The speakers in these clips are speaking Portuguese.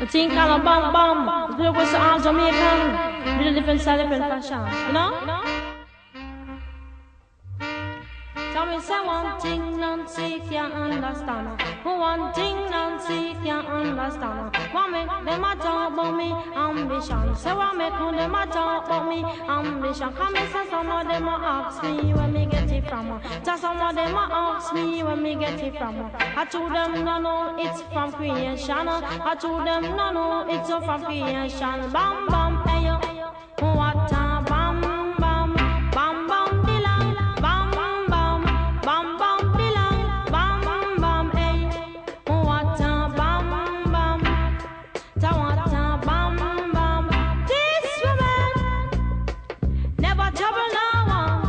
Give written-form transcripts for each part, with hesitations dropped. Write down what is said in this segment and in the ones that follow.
The thing called a bam bam. The was all Jamaican. With a different style, different fashion. You know? Tell me say one thing Nancy can't understand. One thing Nancy can't understand. What make them a talk about me ambition? Say what make them a talk about me ambition? Come and say some of them a ask me where me get it from. Say some of them a ask me where me get it from. I told them no no it's from creation. I told them no no it's from creation. Bam bam hey yo, what a bam bam bam bam dilang bam bam bam bam dilang bam bam hey what a bam bam ta what a bam bam. This woman never trouble no one.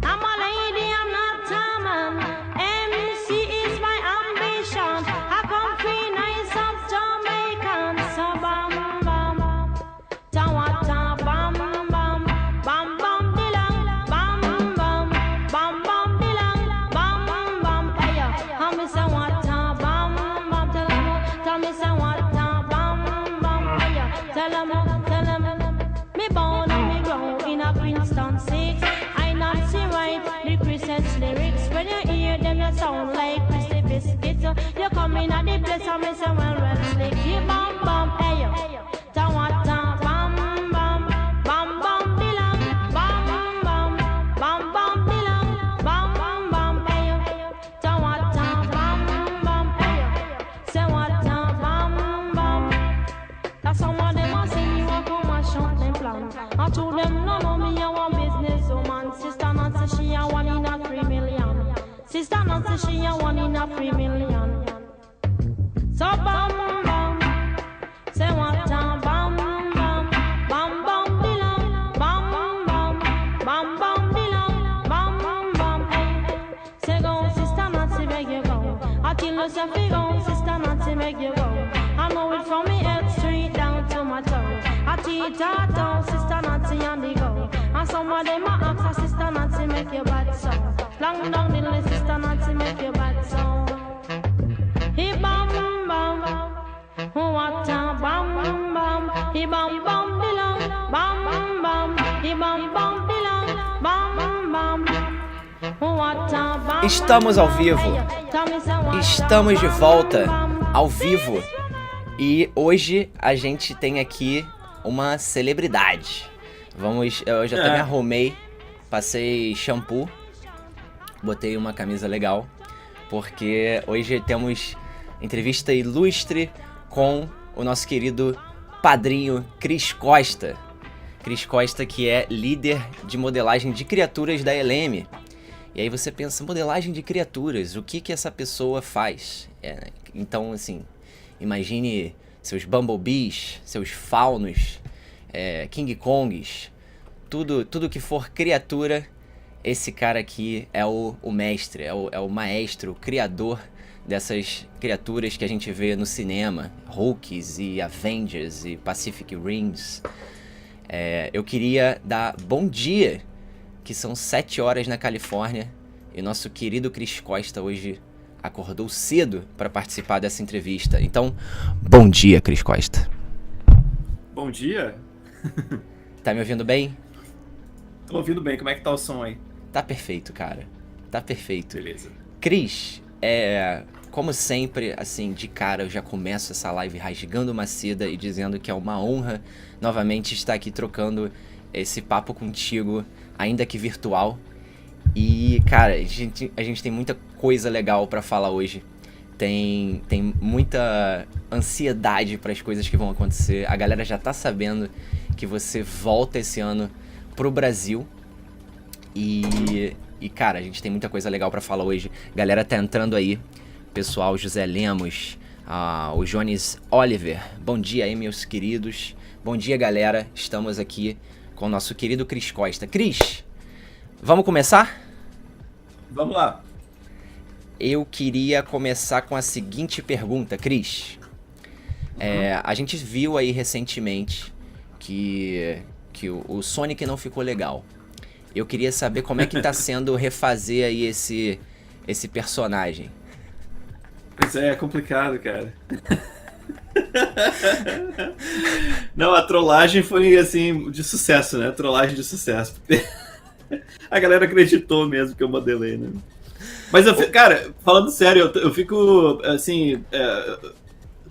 I'm a lady, I'm not a man. MC is my ambition. I come free nice of Jamaican. So bam bam ta what a bam bam bam bam dilang bam bam bam bam dilang bam bam hey yo. How me say what a bam bam tell me say what a bam bam hey yo. Tell 'em me born and me grow in a Princeton 6. I not see right the Christmas lyrics. When you hear them you sound like Christy Biscuits. You come in at the place and me say well slick. You bam bam hey yo. Ta what a bam bam bam bam dilang bam bam bam bam dilang bam bam hey yo. Ta what a bam bam hey yo. Say what a bam bam. That's some of them a sing you a come and shut them plan. I told them no no me a one business woman. Sister Nancy she a 1 in a 3 million. Sister Nancy she a 1 in a 3 million. So bam bam. Say what a bam bam bam bam dilang bam bam bam bam dilang bam bam hey. Say go Sister Nancy make you go. I tell you say fi go Sister Nancy make you go. I know it from me head straight down to my toe. I teach her down Sister Nancy on the go. And some of them a ask her Sister Nancy make you bad so. Long down the list Sister Nancy make you bad so. He bam bam. What a bam bam, he bam bam dilang, bam bam, he bam bam dilang, bam bam. What a bam. Estamos ao vivo. Estamos de volta ao vivo. E hoje a gente tem aqui uma celebridade. Eu já até me arrumei, passei shampoo, botei uma camisa legal, porque hoje temos entrevista ilustre com o nosso querido padrinho Cris Costa. Cris Costa, que é líder de modelagem de criaturas da LM. E aí você pensa, modelagem de criaturas, o que essa pessoa faz? Então, assim, imagine seus bumblebees, seus faunos, King Kongs, tudo que for criatura, esse cara aqui é o mestre, é o maestro, o criador dessas criaturas que a gente vê no cinema, Hulks e Avengers e Pacific Rims. Eu queria dar bom dia, que são 7 horas na Califórnia, e nosso querido Cris Costa hoje acordou cedo para participar dessa entrevista. Então, bom dia, Cris Costa. Bom dia. Tá me ouvindo bem? Tô ouvindo bem, como é que tá o som aí? Tá perfeito, cara. Tá perfeito. Beleza. Cris, como sempre, assim, de cara eu já começo essa live rasgando uma seda e dizendo que é uma honra novamente estar aqui trocando esse papo contigo, ainda que virtual. E, cara, a gente tem muita coisa legal pra falar hoje. Tem muita ansiedade para as coisas que vão acontecer. A galera já tá sabendo que você volta esse ano pro Brasil. E cara, a gente tem muita coisa legal pra falar hoje. Galera tá entrando aí. Pessoal, José Lemos, o Jones Oliver. Bom dia aí, meus queridos. Bom dia, galera. Estamos aqui com o nosso querido Cris Costa. Cris, vamos começar? Vamos lá. Eu queria começar com a seguinte pergunta, Cris. A gente viu aí recentemente que o Sonic não ficou legal. Eu queria saber como é que tá sendo refazer aí esse personagem. Pois é complicado, cara. Não, a trollagem foi, assim, de sucesso, né? Trollagem de sucesso. A galera acreditou mesmo que eu modelei, né? Mas, cara, falando sério, eu fico, assim,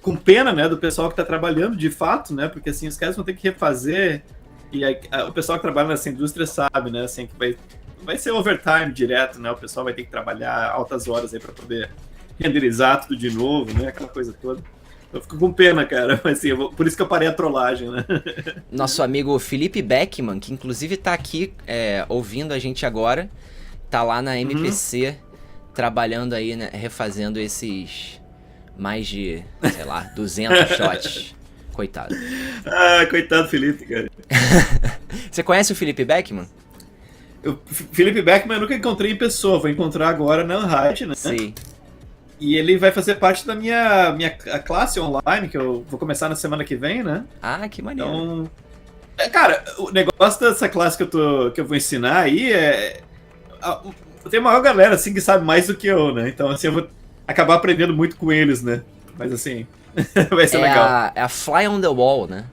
com pena, né, do pessoal que tá trabalhando de fato, né? Porque, assim, os caras vão ter que refazer. E aí, o pessoal que trabalha nessa indústria sabe, né? Assim, que vai ser overtime direto, né? O pessoal vai ter que trabalhar altas horas aí pra poder renderizar tudo de novo, né? Aquela coisa toda. Eu fico com pena, cara. Mas, assim, por isso que eu parei a trollagem, né? Nosso amigo Felipe Beckman, que inclusive tá aqui ouvindo a gente agora, tá lá na MPC, trabalhando aí, né, refazendo esses mais de, sei lá, 200 shots. Coitado. Ah, coitado do Felipe, cara. Você conhece o Felipe Beckman? Felipe Beckman eu nunca encontrei em pessoa, vou encontrar agora na Unhide, né? Sim. E ele vai fazer parte da minha classe online, que eu vou começar na semana que vem, né? Ah, que maneiro. Então, cara, o negócio dessa classe que eu vou ensinar aí tem uma maior galera, assim, que sabe mais do que eu, né? Então, assim, eu vou acabar aprendendo muito com eles, né? Mas, assim, vai ser legal. É a Fly on the Wall, né?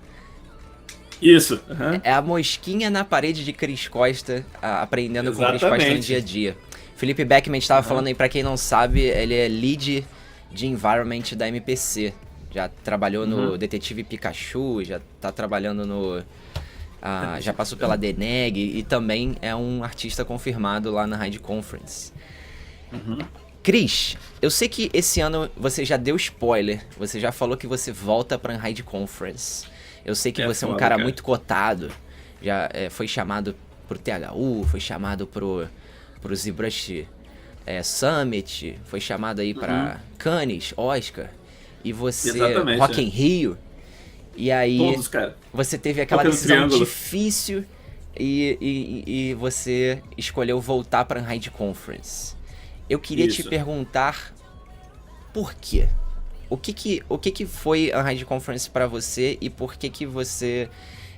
Isso. Uhum. É a mosquinha na parede de Cris Costa, aprendendo Exatamente. com Cris Costa no dia a dia. Felipe Beckman estava falando aí, pra quem não sabe, ele é lead de environment da MPC. Já trabalhou no Detetive Pikachu, já tá trabalhando no... já passou pela Deneg e também é um artista confirmado lá na Hyde Conference. Cris, eu sei que esse ano você já deu spoiler, você já falou que você volta pra Hyde Conference. Eu sei que você é um cara muito cotado, já foi chamado pro THU, foi chamado pro ZBrush Summit, foi chamado aí pra Cannes, Oscar, e você, Rock in Rio, e aí todos, cara. Você teve aquela decisão difícil e você escolheu voltar pra Hyde Conference. Eu queria te perguntar por quê? O que foi a Hyde Conference pra você e por que você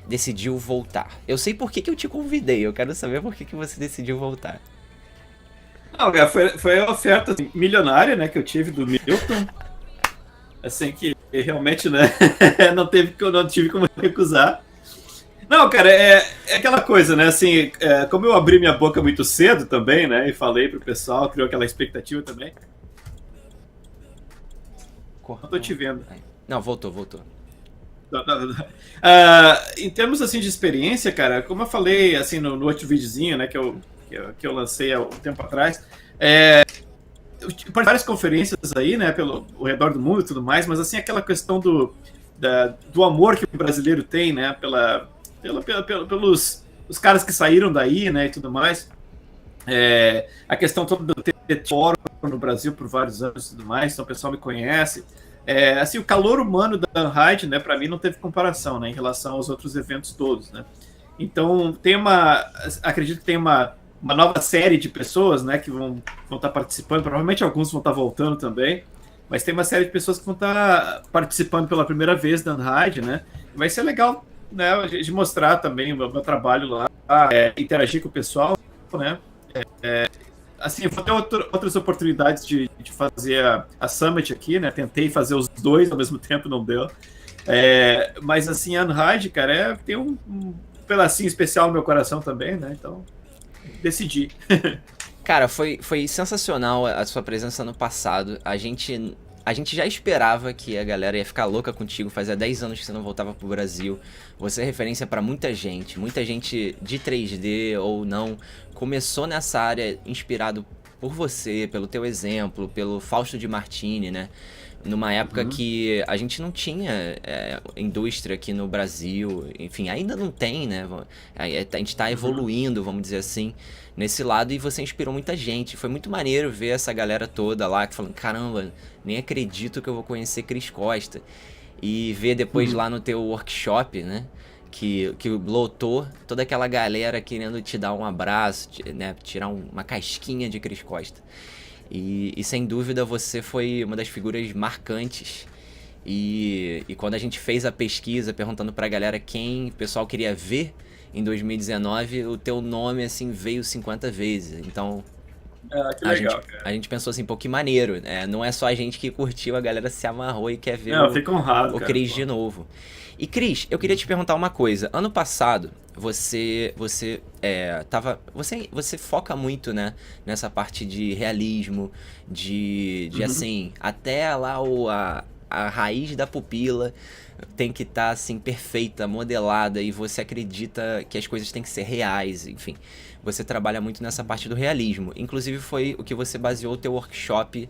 decidiu voltar? Eu sei por que eu te convidei, eu quero saber por que você decidiu voltar. Não, cara, foi a oferta assim, milionária, né, que eu tive do Milton. Assim, que realmente, né, não tive como recusar. Não, cara, é aquela coisa, né, assim, como eu abri minha boca muito cedo também, né, e falei pro pessoal, criou aquela expectativa também. Não tô te vendo. Não, voltou. Em termos, assim, de experiência, cara, como eu falei, assim, no outro videozinho, né, que eu lancei há um tempo atrás, eu tive várias conferências aí, né, ao redor do mundo e tudo mais, mas, assim, aquela questão do amor que o brasileiro tem, né, pelos os caras que saíram daí, né, e tudo mais, a questão toda do ter fórum no Brasil por vários anos e tudo mais, então o pessoal me conhece. Assim, o calor humano da Unhide, né, para mim não teve comparação, né, em relação aos outros eventos todos, né. Então, acredito que tem uma nova série de pessoas, né, que vão estar participando, provavelmente alguns vão estar voltando também, mas tem uma série de pessoas que vão estar participando pela primeira vez da Unhide, né, vai ser legal, né, de mostrar também o meu trabalho lá, interagir com o pessoal, né, assim, eu vou ter outras oportunidades de fazer a Summit aqui, né, tentei fazer os dois ao mesmo tempo, não deu, mas assim, a Unhide, cara, tem um pedacinho especial no meu coração também, né, então decidi. Cara, foi sensacional a sua presença no passado. A gente já esperava que a galera ia ficar louca contigo. Fazia 10 anos que você não voltava pro Brasil. Você é referência pra muita gente de 3D ou não. Começou nessa área inspirado por você, pelo teu exemplo, pelo Fausto Di Martini, né? Numa época que a gente não tinha indústria aqui no Brasil, enfim, ainda não tem, né? A gente tá evoluindo, vamos dizer assim, nesse lado, e você inspirou muita gente. Foi muito maneiro ver essa galera toda lá, que falando, caramba, nem acredito que eu vou conhecer Cris Costa. E ver depois lá no teu workshop, né? Que lotou toda aquela galera querendo te dar um abraço, né? Tirar uma casquinha de Cris Costa. E sem dúvida você foi uma das figuras marcantes. E quando a gente fez a pesquisa perguntando pra galera quem o pessoal queria ver em 2019, o teu nome assim veio 50 vezes. Então Que legal, cara. A gente pensou assim, pô, que maneiro, né? Não é só a gente que curtiu, a galera se amarrou e quer ver Não, eu fico honrado, o Cris de novo. E Cris, eu queria te perguntar uma coisa. Ano passado, você foca muito, né, nessa parte de realismo, de assim, até lá a raiz da pupila tem que estar assim perfeita, modelada, e você acredita que as coisas têm que ser reais, enfim. Você trabalha muito nessa parte do realismo. Inclusive foi o que você baseou o teu workshop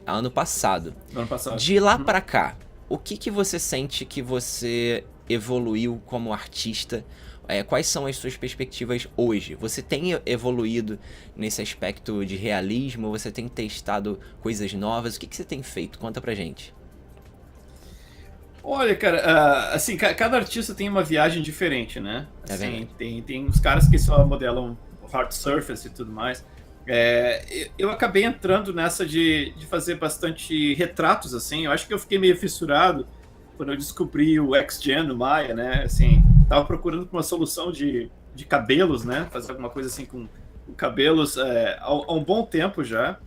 ano passado. Ano passado. De lá pra cá, o que você sente que você evoluiu como artista? Quais são as suas perspectivas hoje? Você tem evoluído nesse aspecto de realismo? Você tem testado coisas novas? O que você tem feito? Conta pra gente. Olha, cara, assim, cada artista tem uma viagem diferente, né? Assim, É tem uns caras que só modelam hard surface e tudo mais. Eu acabei entrando nessa de fazer bastante retratos, assim. Eu acho que eu fiquei meio fissurado quando eu descobri o XGen no Maya, né? Assim, tava procurando uma solução de cabelos, né? Fazer alguma coisa assim com cabelos há um bom tempo já.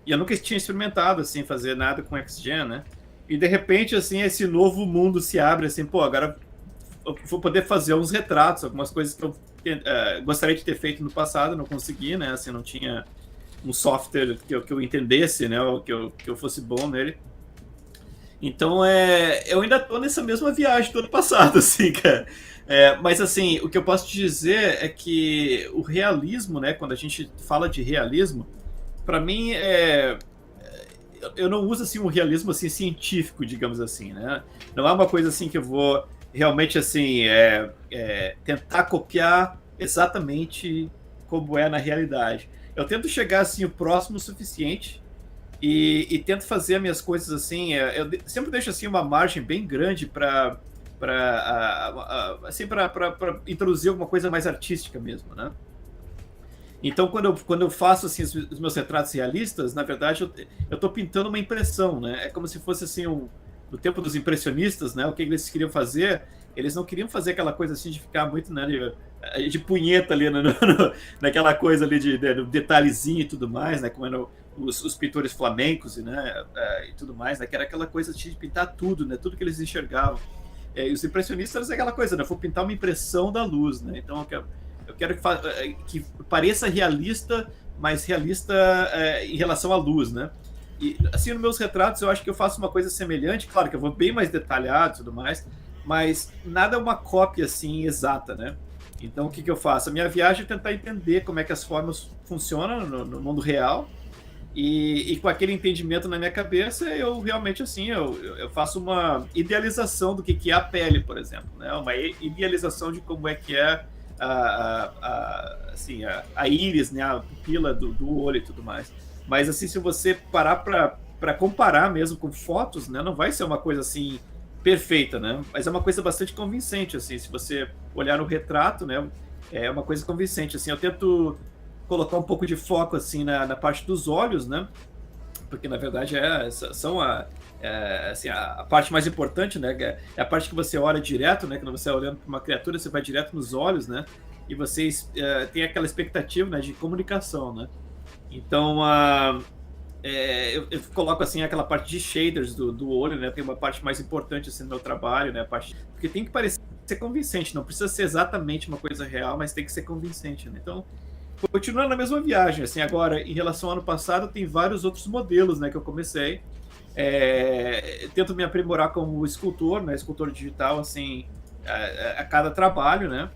E eu nunca tinha experimentado, assim, fazer nada com XGen, né? E de repente, assim, esse novo mundo se abre, assim, pô, agora eu vou poder fazer uns retratos, algumas coisas que eu gostaria de ter feito no passado, não consegui, né? Assim, não tinha um software que eu entendesse, né? Ou que eu fosse bom nele. Então, eu ainda tô nessa mesma viagem do ano passado, assim, cara. Mas, assim, o que eu posso te dizer é que o realismo, né? Quando a gente fala de realismo, para mim, eu não uso, assim, um realismo, assim, científico, digamos assim, né? Não é uma coisa, assim, que eu vou realmente, assim, tentar copiar exatamente como é na realidade. Eu tento chegar, assim, o próximo o suficiente e tento fazer as minhas coisas, assim, eu sempre deixo, assim, uma margem bem grande para introduzir alguma coisa mais artística mesmo, né? Então, quando eu faço assim, os meus retratos realistas, na verdade, eu estou pintando uma impressão, né? É como se fosse assim, no tempo dos impressionistas, né? O que eles queriam fazer, eles não queriam fazer aquela coisa assim de ficar muito, né, de punheta ali naquela coisa ali do detalhezinho e tudo mais, né? Como eram os pintores flamencos né, e tudo mais, né? Que era aquela coisa de pintar tudo, né? Tudo que eles enxergavam. E os impressionistas é aquela coisa, né? Vou pintar uma impressão da luz, né? Então, eu quero que pareça realista, mas realista em relação à luz, né? E, assim, nos meus retratos, eu acho que eu faço uma coisa semelhante. Claro que eu vou bem mais detalhado e tudo mais, mas nada é uma cópia, assim, exata, né? Então, o que eu faço? A minha viagem é tentar entender como é que as formas funcionam no mundo real e com aquele entendimento na minha cabeça, eu realmente, assim, eu faço uma idealização do que é a pele, por exemplo, né? Uma idealização de como é que é a íris, né, a pupila do olho e tudo mais. Mas assim, se você parar para comparar mesmo com fotos, né, não vai ser uma coisa assim perfeita, né? Mas é uma coisa bastante convincente, assim. Se você olhar no retrato, né, é uma coisa convincente. Assim, eu tento colocar um pouco de foco assim na parte dos olhos, né? Porque na verdade são assim, a parte mais importante, né? É a parte que você olha direto, né? Quando você está olhando para uma criatura, você vai direto nos olhos, né? E vocês têm aquela expectativa, né, de comunicação, né? Então, eu coloco assim aquela parte de shaders do olho, né? Tem uma parte mais importante assim no meu trabalho, né? Porque tem que parecer convincente, não precisa ser exatamente uma coisa real, mas tem que ser convincente, né? Então, continuando na mesma viagem, assim, agora em relação ao ano passado, tem vários outros modelos, né, que eu comecei. Tento me aprimorar como escultor, né, escultor digital, assim, a cada trabalho, né.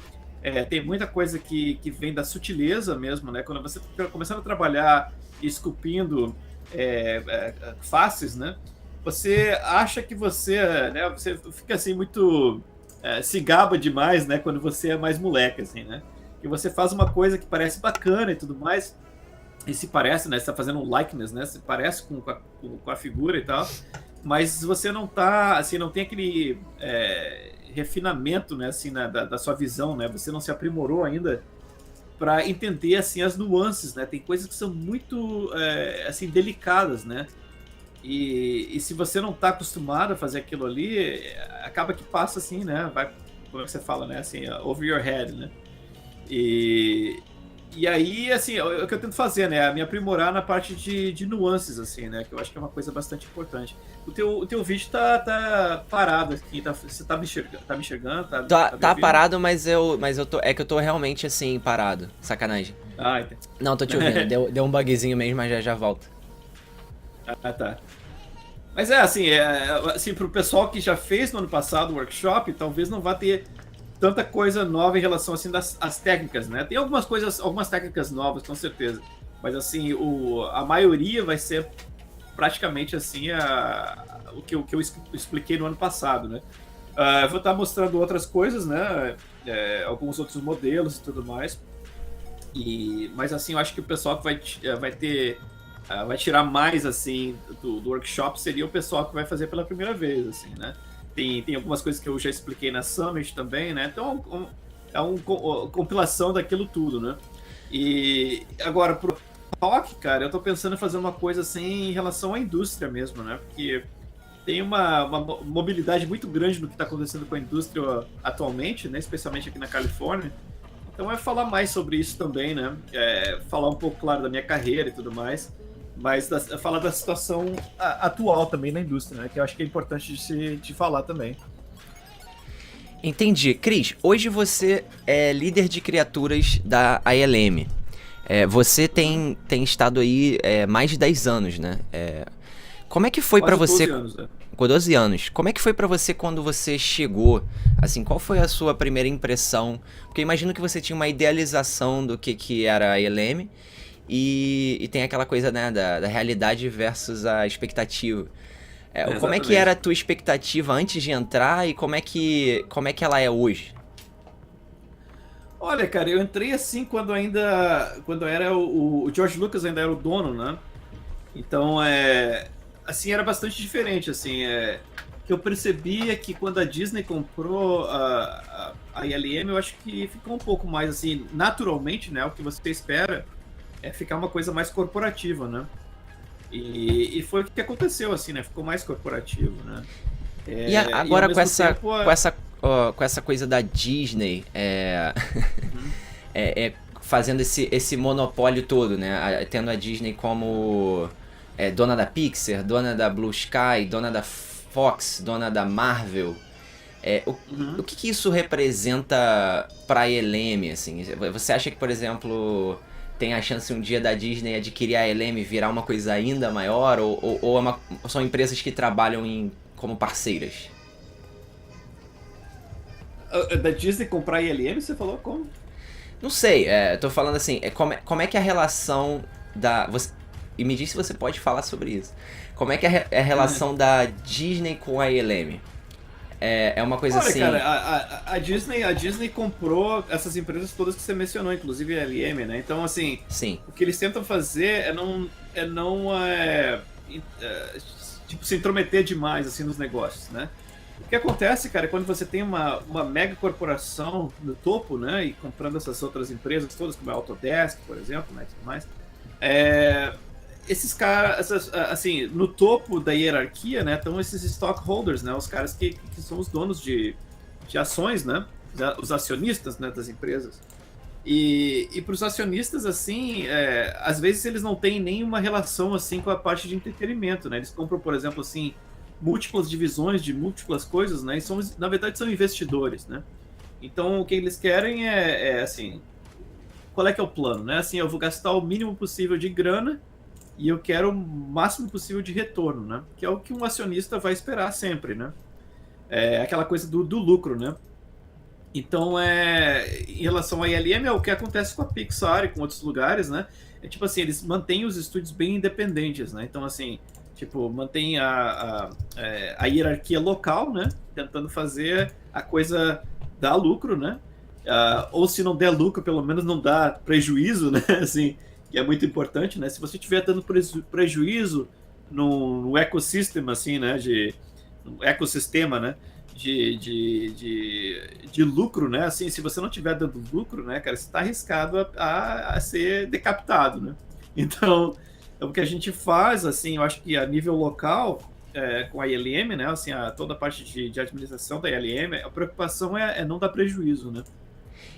Tem muita coisa que vem da sutileza mesmo, né, quando você está começando a trabalhar esculpindo faces, né, você acha que né, você fica assim muito se gaba demais, né, quando você é mais moleque, assim, né, que você faz uma coisa que parece bacana e tudo mais, e se parece, né? Você tá fazendo um likeness, né? Se parece com a figura e tal, mas você não tá, assim, não tem aquele refinamento, né? Assim, da sua visão, né? Você não se aprimorou ainda para entender, assim, as nuances, né? Tem coisas que são muito, assim, delicadas, né? E se você não tá acostumado a fazer aquilo ali, acaba que passa, assim, né? Vai, como é que você fala, né? Assim, over your head, né? E E aí, assim, é o que eu tento fazer, né? Me aprimorar na parte de nuances, assim, né? Que eu acho que é uma coisa bastante importante. O teu vídeo tá parado aqui, você tá me enxergando? Tá me enxergando? Tá parado, mas eu tô. É que eu tô realmente assim, parado. Sacanagem. Ah, entendi. Não, tô te ouvindo. Deu um bugzinho mesmo, mas já volto. Ah, tá. Mas assim, pro pessoal que já fez no ano passado o workshop, talvez não vá ter tanta coisa nova em relação assim às técnicas, né? Tem algumas técnicas novas, com certeza. Mas assim, a maioria vai ser praticamente assim o que eu expliquei no ano passado, né? Eu vou estar mostrando outras coisas, né? Alguns outros modelos e tudo mais. Mas assim, eu acho que o pessoal que vai tirar mais assim do workshop seria o pessoal que vai fazer pela primeira vez, assim, né? Tem algumas coisas que eu já expliquei na Summit também, né? Então é uma compilação daquilo tudo, né? E agora pro Talk, cara, eu tô pensando em fazer uma coisa assim em relação à indústria mesmo, né? Porque tem uma mobilidade muito grande no que está acontecendo com a indústria atualmente, né? Especialmente aqui na Califórnia. Então é falar mais sobre isso também, né? Falar um pouco, claro, da minha carreira e tudo mais, mas falar da situação atual também na indústria, né? Que eu acho que é importante de falar também. Entendi. Cris, hoje você é líder de criaturas da ILM. Você tem estado aí mais de 10 anos, né? Como é que foi para você... 12 anos, né? Com 12 anos. Como é que foi pra você quando você chegou? Assim, qual foi a sua primeira impressão? Porque eu imagino que você tinha uma idealização do que era a ILM e tem aquela coisa, né, da realidade versus a expectativa. Como é que era a tua expectativa antes de entrar e como é que ela é hoje? Olha, cara, eu entrei assim quando era o George Lucas ainda era o dono, né? Então, assim, era bastante diferente, assim, que eu percebia que quando a Disney comprou a ILM, eu acho que ficou um pouco mais, assim, naturalmente, né, o que você espera é ficar uma coisa mais corporativa, né, e foi o que aconteceu, assim, né, ficou mais corporativo, né. E agora com essa coisa da Disney, fazendo esse monopólio todo, né, tendo a Disney como... dona da Pixar, dona da Blue Sky, dona da Fox, dona da Marvel. O que isso representa pra ELM, assim? Você acha que, por exemplo, tem a chance um dia da Disney adquirir a ELM e virar uma coisa ainda maior? Ou são empresas que trabalham como parceiras? Da Disney comprar a ILM, você falou como? Não sei, tô falando assim, como é que é a relação da... E me diz se você pode falar sobre isso. Como é que é a relação da Disney com a ILM? É uma coisa assim... Olha, cara, a Disney comprou essas empresas todas que você mencionou, inclusive a ILM, né? Então, assim, sim, o que eles tentam fazer tipo, se intrometer demais, assim, nos negócios, né? O que acontece, cara, é quando você tem uma mega corporação no topo, né? E comprando essas outras empresas todas, como a Autodesk, por exemplo, né? E tudo mais. Esses caras, assim, no topo da hierarquia, né, estão esses stockholders, né, os caras que são os donos de ações, né, os acionistas, né, das empresas. E para os acionistas, assim, às vezes eles não têm nenhuma relação, assim, com a parte de entretenimento, né, eles compram, por exemplo, assim, múltiplas divisões de múltiplas coisas, né, e na verdade são investidores, né. Então, o que eles querem assim, qual é que é o plano, né, assim, eu vou gastar o mínimo possível de grana e eu quero o máximo possível de retorno, né? Que é o que um acionista vai esperar sempre, né? Aquela coisa do lucro, né? Então, em relação à ILM, é o que acontece com a Pixar e com outros lugares, né? Tipo assim, eles mantêm os estúdios bem independentes, né? Então, assim, tipo, mantém a hierarquia local, né? Tentando fazer a coisa dar lucro, né? Ou se não der lucro, pelo menos não dá prejuízo, né? Assim... que é muito importante, né? Se você estiver dando prejuízo no ecossistema, assim, né? No ecossistema, né? De lucro, né? Assim, se você não estiver dando lucro, né, cara, você está arriscado a ser decapitado, né? Então, o que a gente faz, assim, eu acho que a nível local, com a ILM, né? Assim, toda a parte de administração da ILM, a preocupação é não dar prejuízo, né?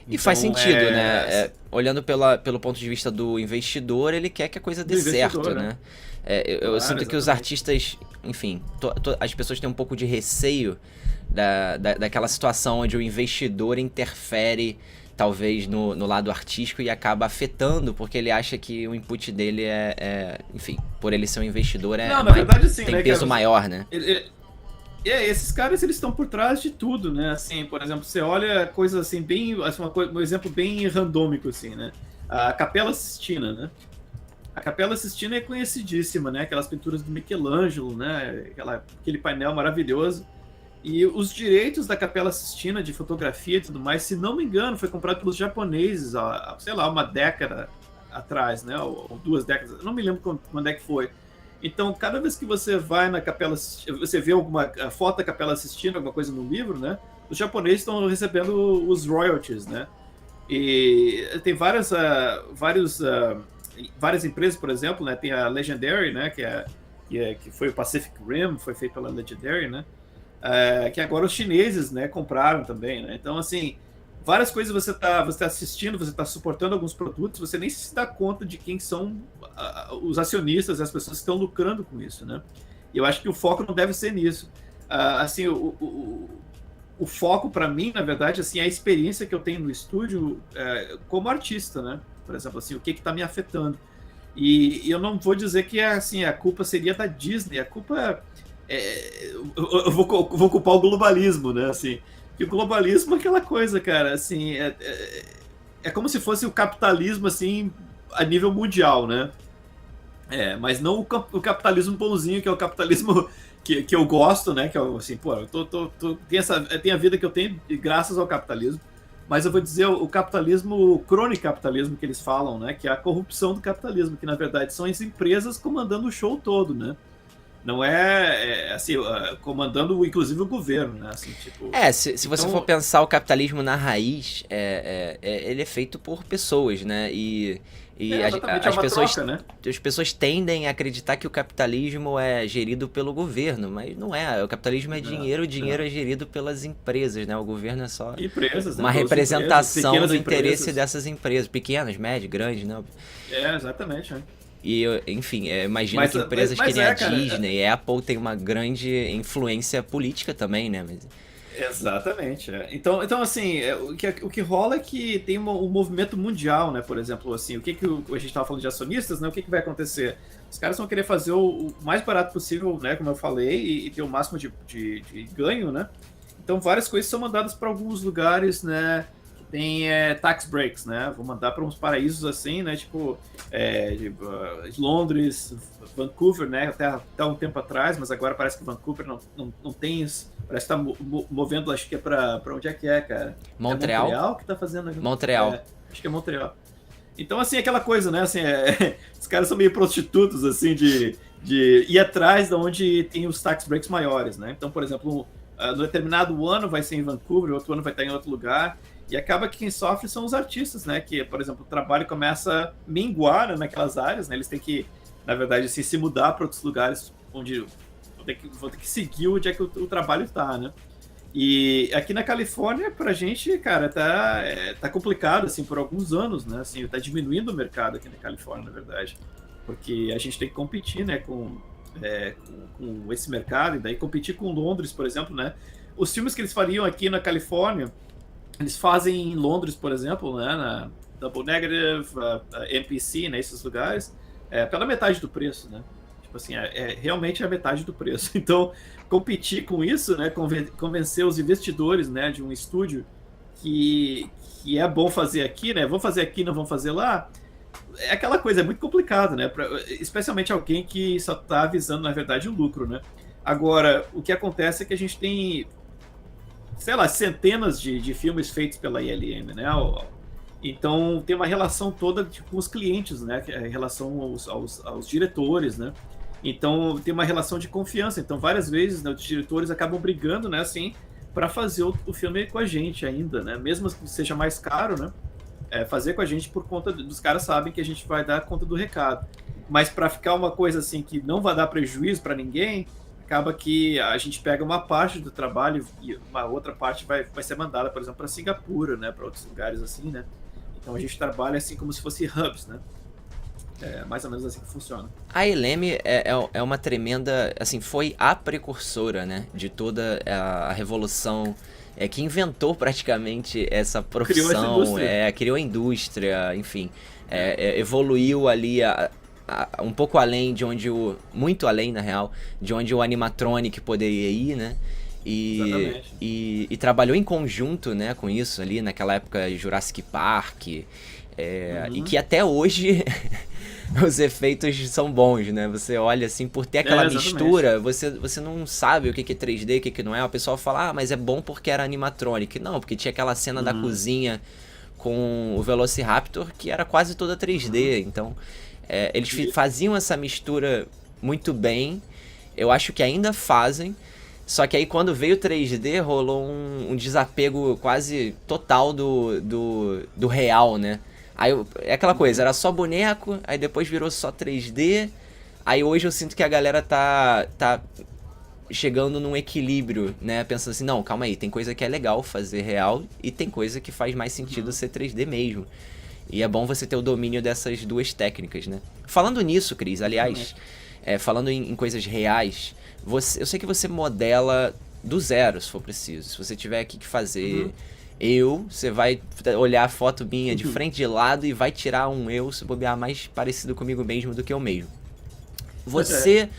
E faz sentido, né? Olhando pelo ponto de vista do investidor, ele quer que a coisa dê certo, né? Eu sinto que os artistas, enfim, as pessoas têm um pouco de receio daquela situação onde o investidor interfere, talvez, no lado artístico e acaba afetando, porque ele acha que o input dele enfim, por ele ser um investidor, na verdade, sim, tem peso maior, né? Esses caras, eles estão por trás de tudo, né? Assim, por exemplo, você olha coisas assim, bem, assim, um exemplo bem randômico, assim, né? A Capela Sistina, né? A Capela Sistina é conhecidíssima, né? Aquelas pinturas do Michelangelo, né? Aquele painel maravilhoso. E os direitos da Capela Sistina de fotografia e tudo mais, se não me engano, foi comprado pelos japoneses, sei lá, uma década atrás, né? Ou 2 décadas, não me lembro quando é que foi. Então, cada vez que você vai na Capela Sistina, você vê alguma foto da Capela Sistina, alguma coisa no livro, né? Os japoneses estão recebendo os royalties, né? E tem várias empresas, por exemplo, né? Tem a Legendary, né? Que foi o Pacific Rim, foi feito pela Legendary, né? Que agora os chineses, né, compraram também, né? Então, assim, várias coisas você tá assistindo, você está suportando alguns produtos, você nem se dá conta de quem são os acionistas, as pessoas que estão lucrando com isso, né? E eu acho que o foco não deve ser nisso. Assim, o foco para mim, na verdade, assim, é a experiência que eu tenho no estúdio como artista, né? Por exemplo, assim, o que está me afetando. E eu não vou dizer que assim, a culpa seria da Disney, a culpa eu vou culpar o globalismo, né? Assim, que o globalismo é aquela coisa, cara, assim, é como se fosse o capitalismo, assim, a nível mundial, né? Mas não o capitalismo bonzinho, que é o capitalismo que eu gosto, né? Que é assim, pô, eu tenho a vida que eu tenho graças ao capitalismo, mas eu vou dizer o capitalismo, o crônico-capitalismo que eles falam, né? Que é a corrupção do capitalismo, que na verdade são as empresas comandando o show todo, né? Não assim, comandando inclusive o governo, né? Assim, tipo, se você for pensar o capitalismo na raiz, ele é feito por pessoas, né? E as pessoas, troca, né? As pessoas tendem a acreditar que o capitalismo é gerido pelo governo, mas não é. O capitalismo é dinheiro, o dinheiro é gerido pelas empresas, né? O governo é só uma representação do interesse dessas empresas, pequenas, médias, grandes, né? Exatamente, né? E, enfim, imagina que empresas que nem a Disney e a Apple tem uma grande influência política também, né? Exatamente. Então assim, o que rola é que tem um movimento mundial, né? Por exemplo, assim, a gente estava falando de acionistas, né? O que vai acontecer? Os caras vão querer fazer o mais barato possível, né? Como eu falei, e ter o máximo de ganho, né? Então várias coisas são mandadas para alguns lugares, né? Tem tax breaks, né? Vou mandar para uns paraísos assim, né? Tipo Londres, Vancouver, né? Até um tempo atrás, mas agora parece que Vancouver não tem isso. Parece que tá movendo, acho que é para onde é que é, cara? Montreal? É Montreal que tá fazendo aqui? Montreal. Acho que é Montreal. Então, assim, aquela coisa, né? Assim, os caras são meio prostitutos, assim, de ir atrás de onde tem os tax breaks maiores, né? Então, por exemplo, no determinado ano vai ser em Vancouver, outro ano vai estar em outro lugar. E acaba que quem sofre são os artistas, né? Que, por exemplo, o trabalho começa a minguar, né, naquelas áreas, né? Eles têm que, na verdade, assim, se mudar para outros lugares onde vão ter que seguir onde é que o trabalho tá, né? E aqui na Califórnia, pra gente, cara, tá complicado, assim, por alguns anos, né? Assim, tá diminuindo o mercado aqui na Califórnia, na verdade. Porque a gente tem que competir, né, com esse mercado, e daí competir com Londres, por exemplo, né? Os filmes que eles fariam aqui na Califórnia, eles fazem em Londres, por exemplo, né, na Double Negative, MPC, né, esses lugares, pela metade do preço, né? Tipo assim, realmente a metade do preço. Então, competir com isso, né, convencer os investidores, né, de um estúdio que é bom fazer aqui, né, vão fazer aqui, não vão fazer lá, é aquela coisa, é muito complicado, né, especialmente alguém que só está visando, na verdade, o lucro, né. Agora, o que acontece é que a gente tem, sei lá, centenas de filmes feitos pela ILM, né? Então tem uma relação toda com os clientes, né? Em relação aos diretores, né? Então tem uma relação de confiança. Então várias vezes, né, os diretores acabam brigando, né? Assim, para fazer o filme com a gente ainda, né? Mesmo que seja mais caro, né? Fazer com a gente por conta dos caras sabem que a gente vai dar conta do recado. Mas para ficar uma coisa assim que não vai dar prejuízo para ninguém, acaba que a gente pega uma parte do trabalho e uma outra parte vai ser mandada, por exemplo, para Singapura, né, para outros lugares assim, né. Então a gente trabalha assim como se fosse hubs, né. É mais ou menos assim que funciona. A Eleme é uma tremenda, assim, foi a precursora, né, de toda a revolução, que inventou praticamente essa profissão, criou a indústria, enfim, evoluiu ali um pouco além de onde muito além, na real, de onde o animatronic poderia ir, né, e trabalhou em conjunto, né, com isso ali, naquela época Jurassic Park, e que até hoje os efeitos são bons, né? Você olha assim, por ter aquela mistura, você não sabe o que é 3D, o que não é. O pessoal fala, mas é bom porque era animatronic. Não, porque tinha aquela cena da cozinha com o Velociraptor que era quase toda 3D. Então, eles faziam essa mistura muito bem. Eu acho que ainda fazem. Só que aí quando veio o 3D, rolou um desapego quase total do real, né? Aí é aquela coisa, era só boneco, aí depois virou só 3D. Aí hoje eu sinto que a galera tá chegando num equilíbrio, né? Pensando assim, não, calma aí, tem coisa que é legal fazer real e tem coisa que faz mais sentido ser 3D mesmo. E é bom você ter o domínio dessas duas técnicas, né? Falando nisso, Cris, aliás, falando em coisas reais, eu sei que você modela do zero, se for preciso. Se você tiver aqui que fazer... você vai olhar a foto minha de frente de lado e vai tirar um se bobear mais parecido comigo mesmo do que eu mesmo. Você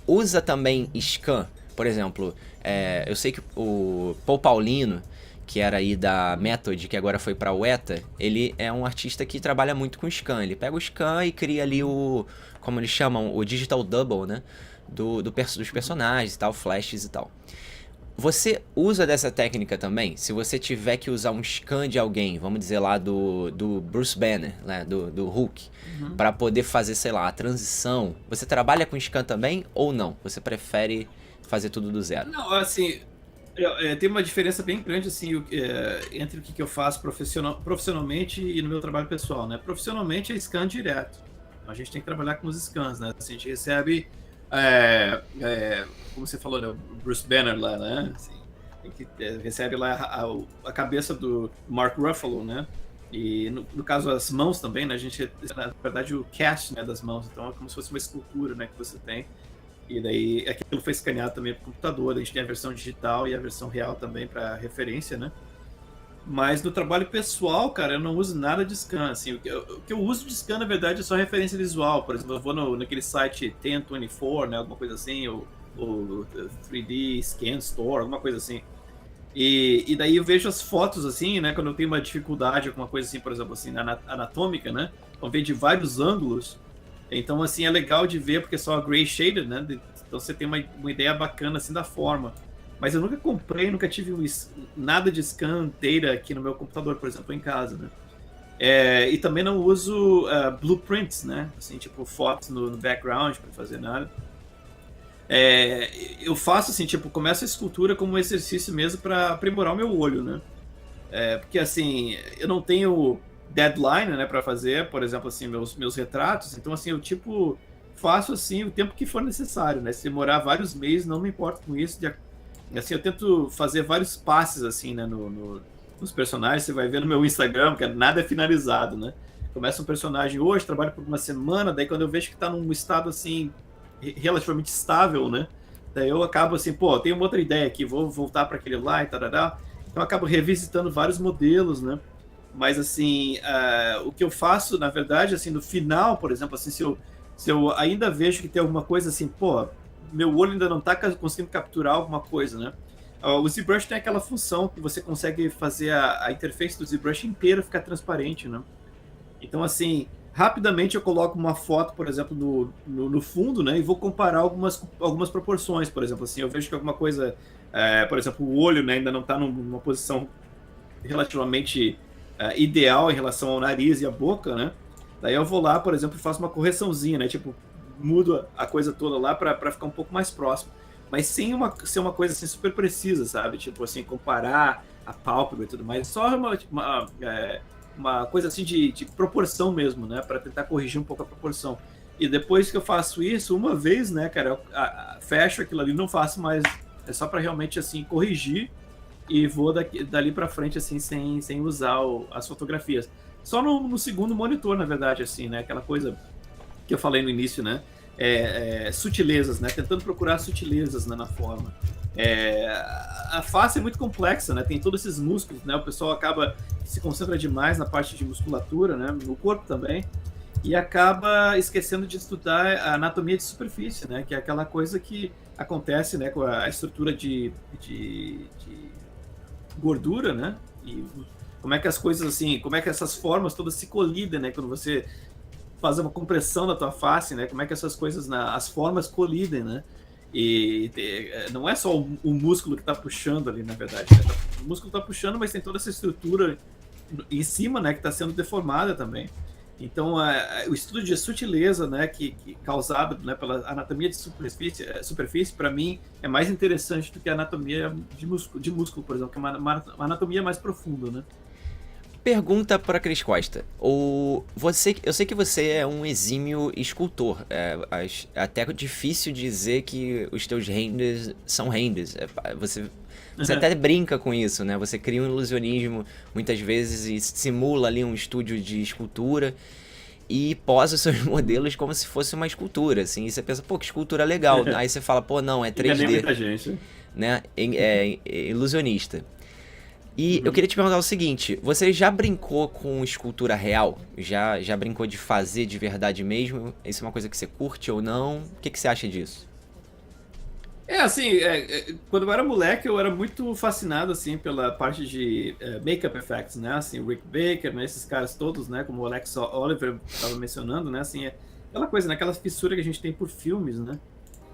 usa também scan? Por exemplo, eu sei que o Paul Paulino, que era aí da Method, que agora foi pra Weta, ele é um artista que trabalha muito com scan. Ele pega o scan e cria ali como eles chamam, o digital double, né? Dos personagens e tal, flashes e tal. Você usa dessa técnica também? Se você tiver que usar um scan de alguém, vamos dizer lá do Bruce Banner, né, do Hulk, para poder fazer, sei lá, a transição, você trabalha com scan também ou não? Você prefere fazer tudo do zero? Não, assim, tem uma diferença bem grande assim, entre o que eu faço profissionalmente e no meu trabalho pessoal, né? Profissionalmente é scan direto. A gente tem que trabalhar com os scans, né? Assim, a gente recebe... como você falou, né, o Bruce Banner lá, né? Assim, recebe lá a cabeça do Mark Ruffalo, né? E no caso as mãos também, né? A gente, na verdade, o cast, né, das mãos, então é como se fosse uma escultura, né, que você tem. E daí aquilo foi escaneado também para o computador. A gente tem a versão digital e a versão real também para referência, né? Mas no trabalho pessoal, cara, eu não uso nada de scan, assim, o que eu uso de scan, na verdade, é só referência visual. Por exemplo, eu vou naquele site 1024, né, alguma coisa assim, ou 3D Scan Store, alguma coisa assim. E daí eu vejo as fotos, assim, né, quando eu tenho uma dificuldade, alguma coisa assim, por exemplo, assim, anatômica, né, então vem de vários ângulos. Então, assim, é legal de ver, porque é só gray shaded, né, então você tem uma ideia bacana, assim, da forma. Mas eu nunca comprei, nunca tive nada de scan data aqui no meu computador, por exemplo, em casa, né? E também não uso blueprints, né? Assim, tipo, fotos no background para fazer nada. Eu faço assim, tipo, começo a escultura como um exercício mesmo para aprimorar o meu olho, né? Porque, assim, eu não tenho deadline, né, para fazer, por exemplo, assim, meus retratos. Então, assim, eu, tipo, faço, assim, o tempo que for necessário, né? Se demorar vários meses, não me importo com isso. Assim, eu tento fazer vários passes, assim, né, nos personagens. Você vai ver no meu Instagram, que nada é finalizado, né? Começa um personagem hoje, trabalho por uma semana, daí quando eu vejo que tá num estado, assim, relativamente estável, né? Daí eu acabo assim, pô, tenho uma outra ideia aqui, vou voltar para aquele lá e tal. Então eu acabo revisitando vários modelos, né? Mas, assim, o que eu faço, na verdade, assim, no final, por exemplo, assim, se eu ainda vejo que tem alguma coisa assim, pô, meu olho ainda não está conseguindo capturar alguma coisa, né? O ZBrush tem aquela função que você consegue fazer a interface do ZBrush inteira ficar transparente, né? Então, assim, rapidamente eu coloco uma foto, por exemplo, no fundo, né? E vou comparar algumas proporções, por exemplo, assim, eu vejo que alguma coisa, por exemplo, o olho, né, ainda não está numa posição relativamente ideal em relação ao nariz e à boca, né? Daí eu vou lá, por exemplo, e faço uma correçãozinha, né? Tipo, mudo a coisa toda lá para ficar um pouco mais próximo. Mas sem ser uma coisa assim super precisa, sabe? Tipo assim, comparar a pálpebra e tudo mais. Só uma coisa assim de proporção mesmo, né? Para tentar corrigir um pouco a proporção. E depois que eu faço isso, uma vez, né, cara, eu fecho aquilo ali, não faço mais, é só para realmente, assim, corrigir e vou dali para frente, assim, sem usar as fotografias. Só no segundo monitor, na verdade, assim, né, aquela coisa que eu falei no início, né, sutilezas, né, tentando procurar sutilezas, né, na forma. A face é muito complexa, né, tem todos esses músculos, né, o pessoal acaba se concentra demais na parte de musculatura, né, no corpo também, e acaba esquecendo de estudar a anatomia de superfície, né, que é aquela coisa que acontece, né, com a estrutura de gordura, né, e como é que as coisas assim, como é que essas formas todas se colidem, né, quando você faz uma compressão da tua face, né, como é que essas coisas, as formas colidem, né, e não é só o músculo que está puxando ali, na verdade, né? O músculo está puxando, mas tem toda essa estrutura em cima, né, que está sendo deformada também. Então, o estudo de sutileza, né, que causado, né, pela anatomia de superfície, para mim, é mais interessante do que a anatomia de músculo, por exemplo, que é uma anatomia mais profunda, né? Pergunta para Cris Costa. Eu sei que você é um exímio escultor. É até difícil dizer que os teus renders são renders. Você até brinca com isso, né? Você cria um ilusionismo muitas vezes e simula ali um estúdio de escultura e posa os seus modelos como se fosse uma escultura, assim. E você pensa, pô, que escultura legal. Aí você fala, pô, não, é 3D. Muita gente. Né? É ilusionista. E eu queria te perguntar o seguinte, você já brincou com escultura real? Já brincou de fazer de verdade mesmo? Isso é uma coisa que você curte ou não? O que você acha disso? Assim, quando eu era moleque, eu era muito fascinado, assim, pela parte de make-up effects, né? Assim, o Rick Baker, né? Esses caras todos, né? Como o Alex Oliver estava mencionando, né? Assim, aquela coisa, né? Aquela fissura que a gente tem por filmes, né?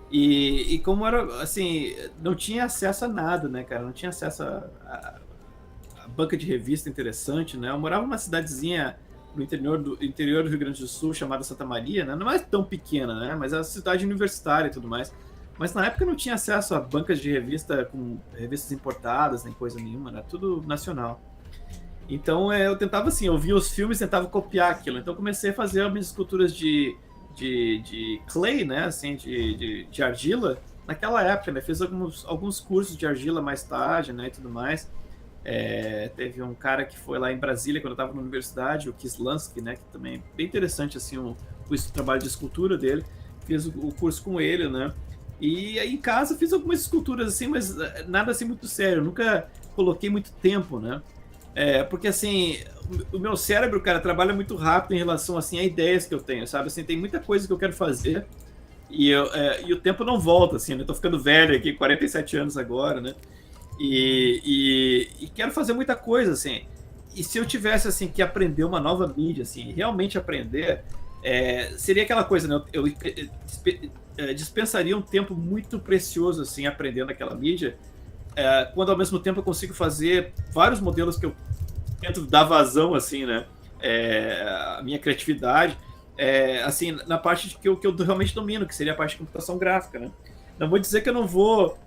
E como era, assim, não tinha acesso a nada, né, cara? Não tinha acesso a banca de revista interessante, né? Eu morava numa cidadezinha no interior do Rio Grande do Sul, chamada Santa Maria, né? Não é tão pequena, né? Mas é uma cidade universitária e tudo mais. Mas na época eu não tinha acesso a bancas de revista com revistas importadas, nem coisa nenhuma, né? Tudo nacional. Então eu tentava assim, eu via os filmes e tentava copiar aquilo. Então eu comecei a fazer minhas esculturas de clay, né? Assim, de argila, naquela época, né? Fiz alguns cursos de argila mais tarde, né? E tudo mais. Teve um cara que foi lá em Brasília quando eu estava na universidade, o Kislansky, né, que também é bem interessante assim, o trabalho de escultura dele. Fiz o curso com ele, né? E aí em casa fiz algumas esculturas assim, mas nada assim muito sério. Eu nunca coloquei muito tempo, né? Porque assim, o meu cérebro, cara, trabalha muito rápido em relação assim a ideias que eu tenho, sabe? Assim, tem muita coisa que eu quero fazer e o tempo não volta, assim, né? Eu tô ficando velho aqui, 47 anos agora, né? E quero fazer muita coisa, assim. E se eu tivesse, assim, que aprender uma nova mídia, assim, realmente aprender, seria aquela coisa, né? Eu dispensaria um tempo muito precioso, assim, aprendendo aquela mídia, quando ao mesmo tempo eu consigo fazer vários modelos que eu tento dar vazão, assim, né? A minha criatividade, assim, na parte que eu realmente domino, que seria a parte de computação gráfica, né? Não vou dizer que eu não vou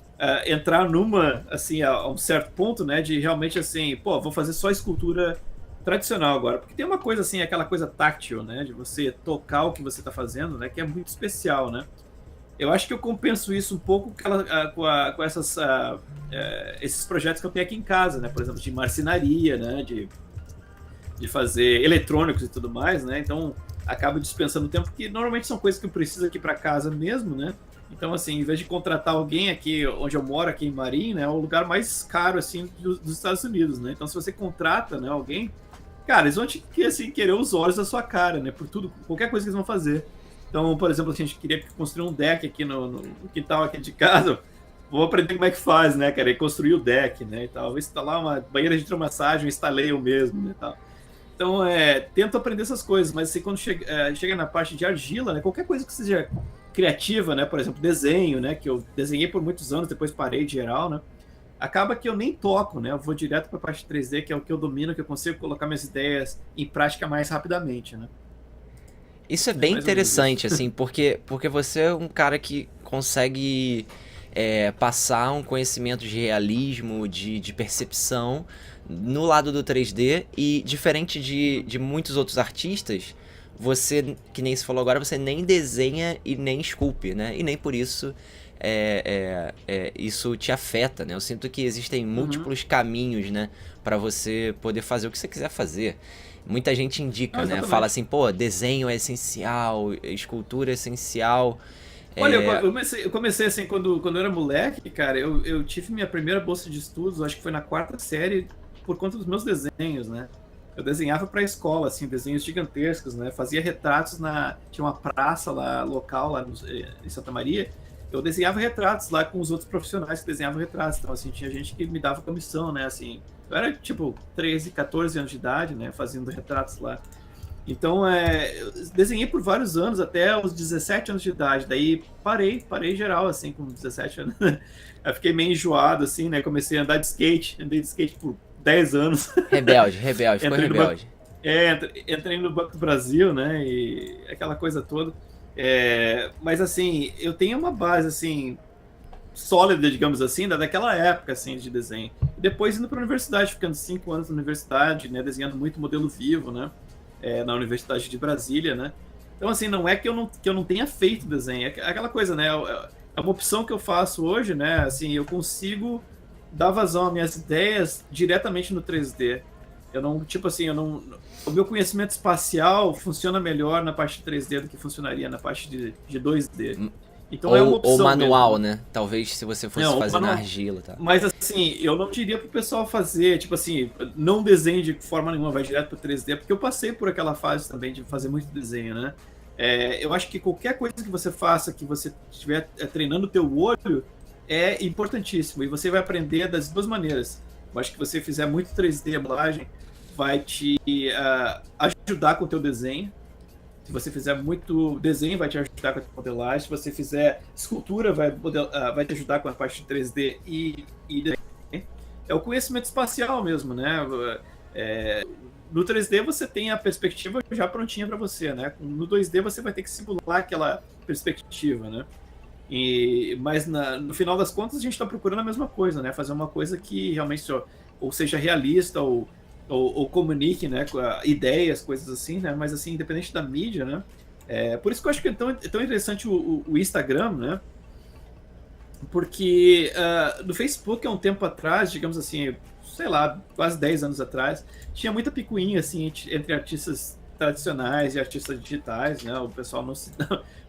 entrar numa, assim, a um certo ponto, né, de realmente, assim, pô, vou fazer só escultura tradicional agora, porque tem uma coisa, assim, aquela coisa táctil, né, de você tocar o que você tá fazendo, né, que é muito especial, né. Eu acho que eu compenso isso um pouco com esses projetos que eu tenho aqui em casa, né, por exemplo, de marcenaria, né, de fazer eletrônicos e tudo mais, né, então acabo dispensando tempo, porque normalmente são coisas que eu preciso aqui para casa mesmo, né. Então, assim, em vez de contratar alguém aqui onde eu moro, aqui em Marim, né, é o lugar mais caro, assim, dos Estados Unidos, né? Então, se você contrata, né, alguém, cara, eles vão assim, querer os olhos da sua cara, né, por tudo, qualquer coisa que eles vão fazer. Então, por exemplo, a gente queria construir um deck aqui no quintal aqui de casa, vou aprender como é que faz, né, cara, e construir o deck, né, e tal. Vou instalar uma banheira de hidromassagem, instalei eu mesmo, né, e tal. Então, tento aprender essas coisas, mas assim, quando chega na parte de argila, né, qualquer coisa que seja criativa, né, por exemplo, desenho, né, que eu desenhei por muitos anos, depois parei de geral, né, acaba que eu nem toco, né, eu vou direto para a parte 3D, que é o que eu domino, que eu consigo colocar minhas ideias em prática mais rapidamente, né. Isso é bem interessante, assim, porque você é um cara que consegue passar um conhecimento de realismo, de percepção no lado do 3D, e diferente de muitos outros artistas, você, que nem se falou agora, você nem desenha e nem esculpe, né? E nem por isso isso te afeta, né? Eu sinto que existem múltiplos caminhos, né? Pra você poder fazer o que você quiser fazer. Muita gente indica, né? Fala assim, pô, desenho é essencial, escultura é essencial. Olha, eu comecei assim, quando eu era moleque, cara, eu tive minha primeira bolsa de estudos, acho que foi na 4ª série, por conta dos meus desenhos, né? Eu desenhava pra escola, assim, desenhos gigantescos, né? Fazia retratos tinha uma praça lá, local, lá em Santa Maria. Eu desenhava retratos lá com os outros profissionais que desenhavam retratos. Então, assim, tinha gente que me dava comissão, né? Assim, eu era, tipo, 13, 14 anos de idade, né? Fazendo retratos lá. Então, eu desenhei por vários anos, até os 17 anos de idade. Daí, parei geral, assim, com 17 anos. Eu fiquei meio enjoado, assim, né? Comecei a andar de skate. Andei de skate por 10 anos. Rebelde, ficou rebelde. Entrei no Banco do Brasil, né? E aquela coisa toda. Mas assim, eu tenho uma base assim sólida, digamos assim, daquela época assim de desenho. Depois indo para a universidade, ficando 5 anos na universidade, né, desenhando muito modelo vivo, né, na Universidade de Brasília, né. Então assim, não é que eu não tenha feito desenho, é aquela coisa, né, é uma opção que eu faço hoje, né, assim, eu consigo dar vazão às minhas ideias diretamente no 3D. Eu não, tipo assim, o meu conhecimento espacial funciona melhor na parte de 3D do que funcionaria na parte de 2D. Então é uma opção. Ou manual, mesmo, né? Talvez se você fosse fazer na argila, tá? Mas assim, eu não diria pro pessoal fazer, tipo assim, não desenhe de forma nenhuma, vai direto pro 3D, porque eu passei por aquela fase também de fazer muito desenho, né? Eu acho que qualquer coisa que você faça, que você estiver treinando o teu olho, é importantíssimo. E você vai aprender das duas maneiras. Eu acho que você fizer muito 3D, modelagem, vai te ajudar com o teu desenho. Se você fizer muito desenho, vai te ajudar com a modelagem. Se você fizer escultura, vai te ajudar com a parte de 3D e desenho. É o conhecimento espacial mesmo, né? No 3D você tem a perspectiva já prontinha para você, né? No 2D você vai ter que simular aquela perspectiva, né? Mas no final das contas a gente está procurando a mesma coisa, né? Fazer uma coisa que realmente ou seja realista ou comunique, né? Ideias, coisas assim, né? Mas assim, independente da mídia, né? Por isso que eu acho que é tão interessante o Instagram, né? Porque no Facebook, há um tempo atrás, digamos assim, sei lá, quase 10 anos atrás, tinha muita picuinha assim entre artistas tradicionais e artistas digitais, né? O pessoal não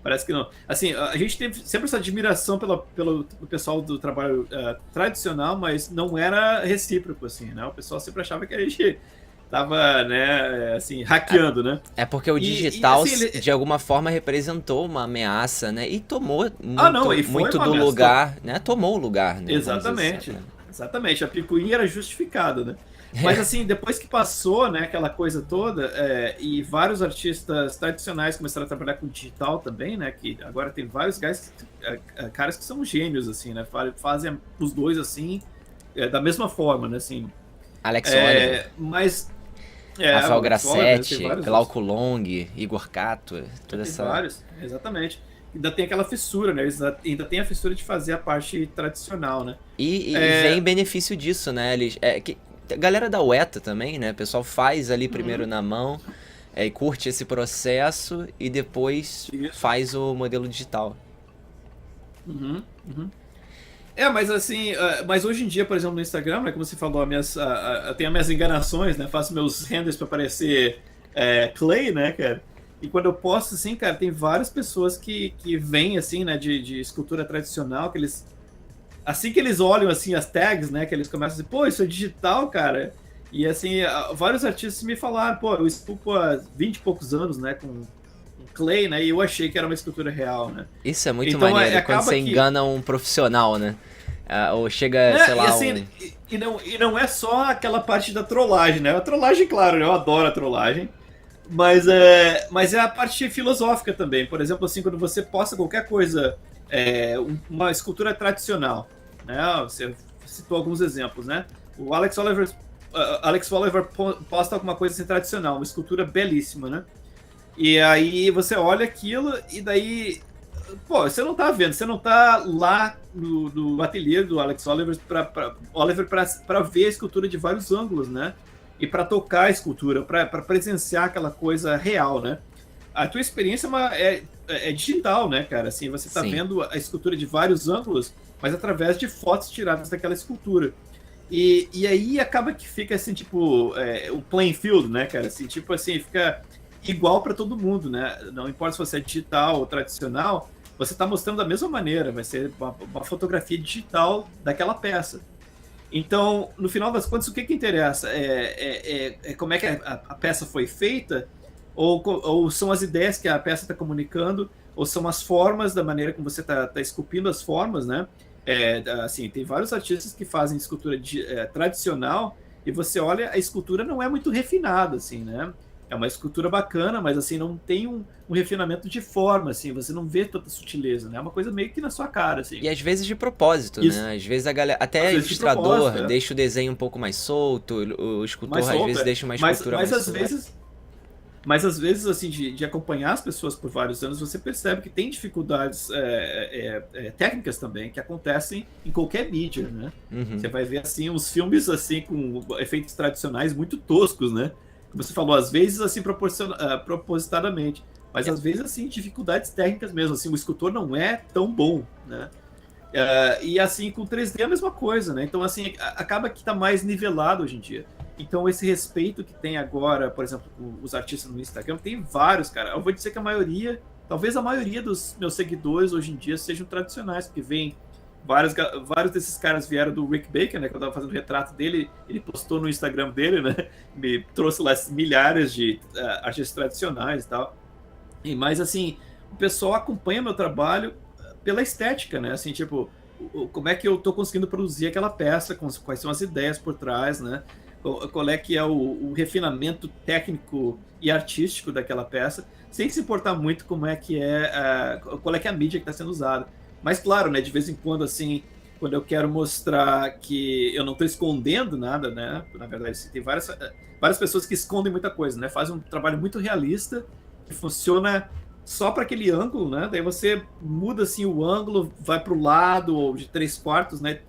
parece que não. Assim, a gente teve sempre essa admiração pelo pessoal do trabalho tradicional, mas não era recíproco, assim, né? O pessoal sempre achava que a gente tava, né, assim, hackeando, né? É porque o digital, assim, de alguma forma, representou uma ameaça, né? E tomou muito do lugar, né? Tomou o lugar, né? Exatamente. Assim, né? Exatamente. A picuinha era justificada, né? Mas assim, depois que passou, né, aquela coisa toda, e vários artistas tradicionais começaram a trabalhar com digital também, né, que agora tem vários caras que são gênios, assim, né, fazem os dois, assim, da mesma forma, né, assim. Alex Oliver. Mas... Rafael Grassetti, Glauco Long, Igor Cato, toda essa... vários, exatamente. Ainda tem aquela fissura, né? Eles ainda tem a fissura de fazer a parte tradicional, né? E vem benefício disso, né? A galera da UETA também, né? O pessoal faz ali primeiro na mão, e curte esse processo e depois faz o modelo digital. Mas assim, mas hoje em dia, por exemplo, no Instagram, né, como você falou, eu tenho as minhas enganações, né? Faço meus renders para parecer clay, né, cara? E quando eu posto, assim, cara, tem várias pessoas que vêm, assim, né, de escultura tradicional, que eles... Assim que eles olham, assim, as tags, né, que eles começam a dizer, pô, isso é digital, cara. E, assim, vários artistas me falaram, pô, eu esculpo há 20 e poucos anos, né, com clay, né, e eu achei que era uma escultura real, né. Isso é muito maneiro, quando você engana um profissional, né. Ou chega, sei lá, assim, e não é só aquela parte da trollagem, né. A trollagem, claro, eu adoro a trollagem. Mas é a parte filosófica também. Por exemplo, assim, quando você posta qualquer coisa, uma escultura tradicional, né? Você citou alguns exemplos, né? O Alex Oliver posta alguma coisa assim, tradicional, uma escultura belíssima, né? E aí você olha aquilo e daí, pô, você não tá vendo, você não tá lá no ateliê do Alex Oliver para ver a escultura de vários ângulos, né? E para tocar a escultura, para presenciar aquela coisa real, né? a tua experiência é digital, né, cara? Assim, você tá vendo a escultura de vários ângulos, mas através de fotos tiradas daquela escultura. E aí acaba que fica assim, tipo, o playing field, né, cara? Assim, tipo assim, fica igual para todo mundo, né? Não importa se você é digital ou tradicional, você tá mostrando da mesma maneira, vai ser uma fotografia digital daquela peça. Então, no final das contas, o que interessa? Como é que a peça foi feita, ou são as ideias que a peça está comunicando, ou são as formas, da maneira como você está esculpindo as formas, né? Assim, tem vários artistas que fazem escultura tradicional, e você olha, a escultura não é muito refinada, assim, né? É uma escultura bacana, mas assim, não tem um refinamento de forma, assim, você não vê tanta sutileza, né? É uma coisa meio que na sua cara, assim. E às vezes de propósito, né? Às vezes a galera, até ilustrador, deixa o desenho um pouco mais solto, o escultor às vezes deixa uma escultura mais solta. Mas às vezes, assim, de acompanhar as pessoas por vários anos, você percebe que tem dificuldades técnicas também, que acontecem em qualquer mídia, né? Uhum. Você vai ver, assim, uns filmes, assim, com efeitos tradicionais muito toscos, né? Como você falou, às vezes, assim, propositadamente. Mas às vezes, assim, dificuldades técnicas mesmo. Assim, o escultor não é tão bom, né? E assim, com 3D é a mesma coisa, né? Então, assim, acaba que está mais nivelado hoje em dia. Então, esse respeito que tem agora, por exemplo, os artistas no Instagram, tem vários, cara. Eu vou dizer que talvez a maioria dos meus seguidores hoje em dia sejam tradicionais, porque vem vários desses caras vieram do Rick Baker, né? Que eu tava fazendo o retrato dele, ele postou no Instagram dele, né? Me trouxe lá milhares de artistas tradicionais e tal. Mas, assim, o pessoal acompanha meu trabalho pela estética, né? Assim, tipo, como é que eu tô conseguindo produzir aquela peça, quais são as ideias por trás, né? Qual é que é o refinamento técnico e artístico daquela peça, sem se importar muito como é que qual é que é a mídia que está sendo usada. Mas, claro, né, de vez em quando, assim, quando eu quero mostrar que eu não estou escondendo nada, né? Na verdade, tem várias pessoas que escondem muita coisa, né? Fazem um trabalho muito realista, que funciona só para aquele ângulo, né? Daí você muda assim o ângulo, vai para o lado ou de 3/4, né?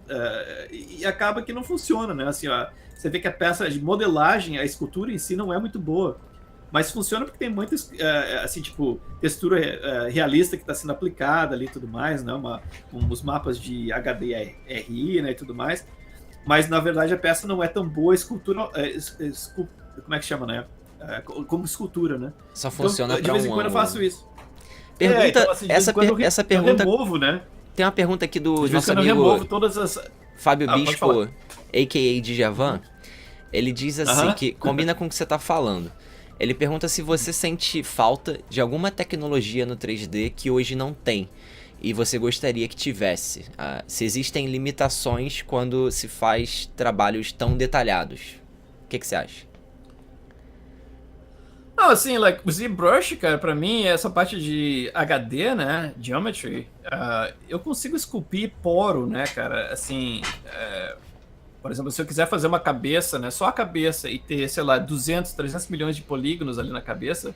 E acaba que não funciona, né? Assim, ó, você vê que a peça de modelagem, a escultura em si não é muito boa, mas funciona porque tem muita, assim, tipo, textura realista que está sendo aplicada ali e tudo mais, né? Os mapas de HDRI, né, e tudo mais. Mas na verdade a peça não é tão boa escultura, como é que chama, né? Como escultura, né? Só funciona então, de vez em quando eu faço isso. Pergunta, então, assim, essa pergunta. Eu removo, né? Tem uma pergunta aqui do nosso amigo eu removo todas as... Fábio Bispo, a.k.a. Djavan. Ele diz assim, que combina com o que você tá falando. Ele pergunta se você sente falta de alguma tecnologia no 3D que hoje não tem e você gostaria que tivesse. Se existem limitações quando se faz trabalhos tão detalhados. O que você acha? Não, assim, o ZBrush, cara, pra mim, essa parte de HD, né, Geometry, eu consigo esculpir poro, né, cara, assim, por exemplo, se eu quiser fazer uma cabeça, né, só a cabeça e ter, sei lá, 200, 300 milhões de polígonos ali na cabeça,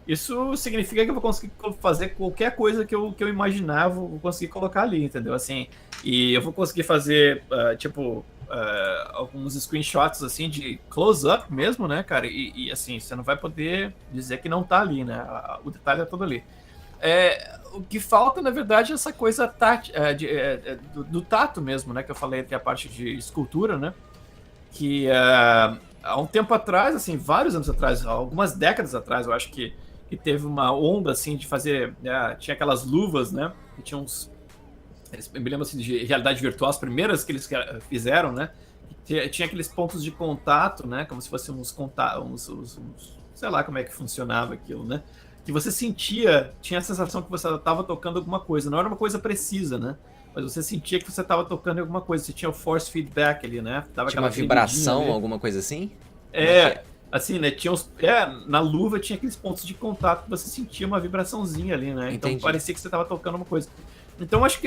isso significa que eu vou conseguir fazer qualquer coisa que eu imaginar, vou conseguir colocar ali, entendeu, assim, e eu vou conseguir fazer, alguns screenshots, assim, de close-up mesmo, né, cara, e assim, você não vai poder dizer que não tá ali, né, o detalhe é todo ali. O que falta, na verdade, é essa coisa do tato mesmo, né, que eu falei, que é a parte de escultura, né, que há um tempo atrás, assim, vários anos atrás, algumas décadas atrás, eu acho que teve uma onda, assim, de fazer, tinha aquelas luvas, né, que tinha uns... Eu me lembro assim, de realidade virtual, as primeiras que eles fizeram, né? Tinha aqueles pontos de contato, né? Como se fossem sei lá como é que funcionava aquilo, né? Que você tinha a sensação que você estava tocando alguma coisa. Não era uma coisa precisa, né? Mas você sentia que você estava tocando alguma coisa. Você tinha o force feedback ali, né? Dava tinha uma vibração, alguma coisa assim? Assim, né? Na luva tinha aqueles pontos de contato que você sentia uma vibraçãozinha ali, né? Entendi. Então parecia que você estava tocando uma coisa. Então acho que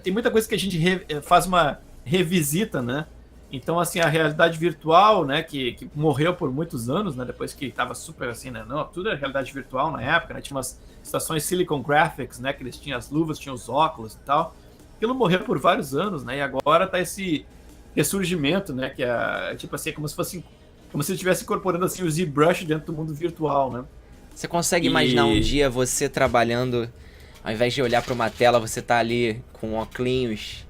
tem muita coisa que a gente faz uma revisita, né? Então, assim, a realidade virtual, né, que morreu por muitos anos, né, depois que estava super assim, né, não, tudo era realidade virtual na época, né, tinha umas estações Silicon Graphics, né, que eles tinham as luvas, tinham os óculos e tal. Aquilo morreu por vários anos, né, e agora tá esse ressurgimento, né, que é tipo assim, como se ele estivesse incorporando assim o ZBrush dentro do mundo virtual, né. Você consegue imaginar um dia você trabalhando, ao invés de olhar pra uma tela, você tá ali com óculos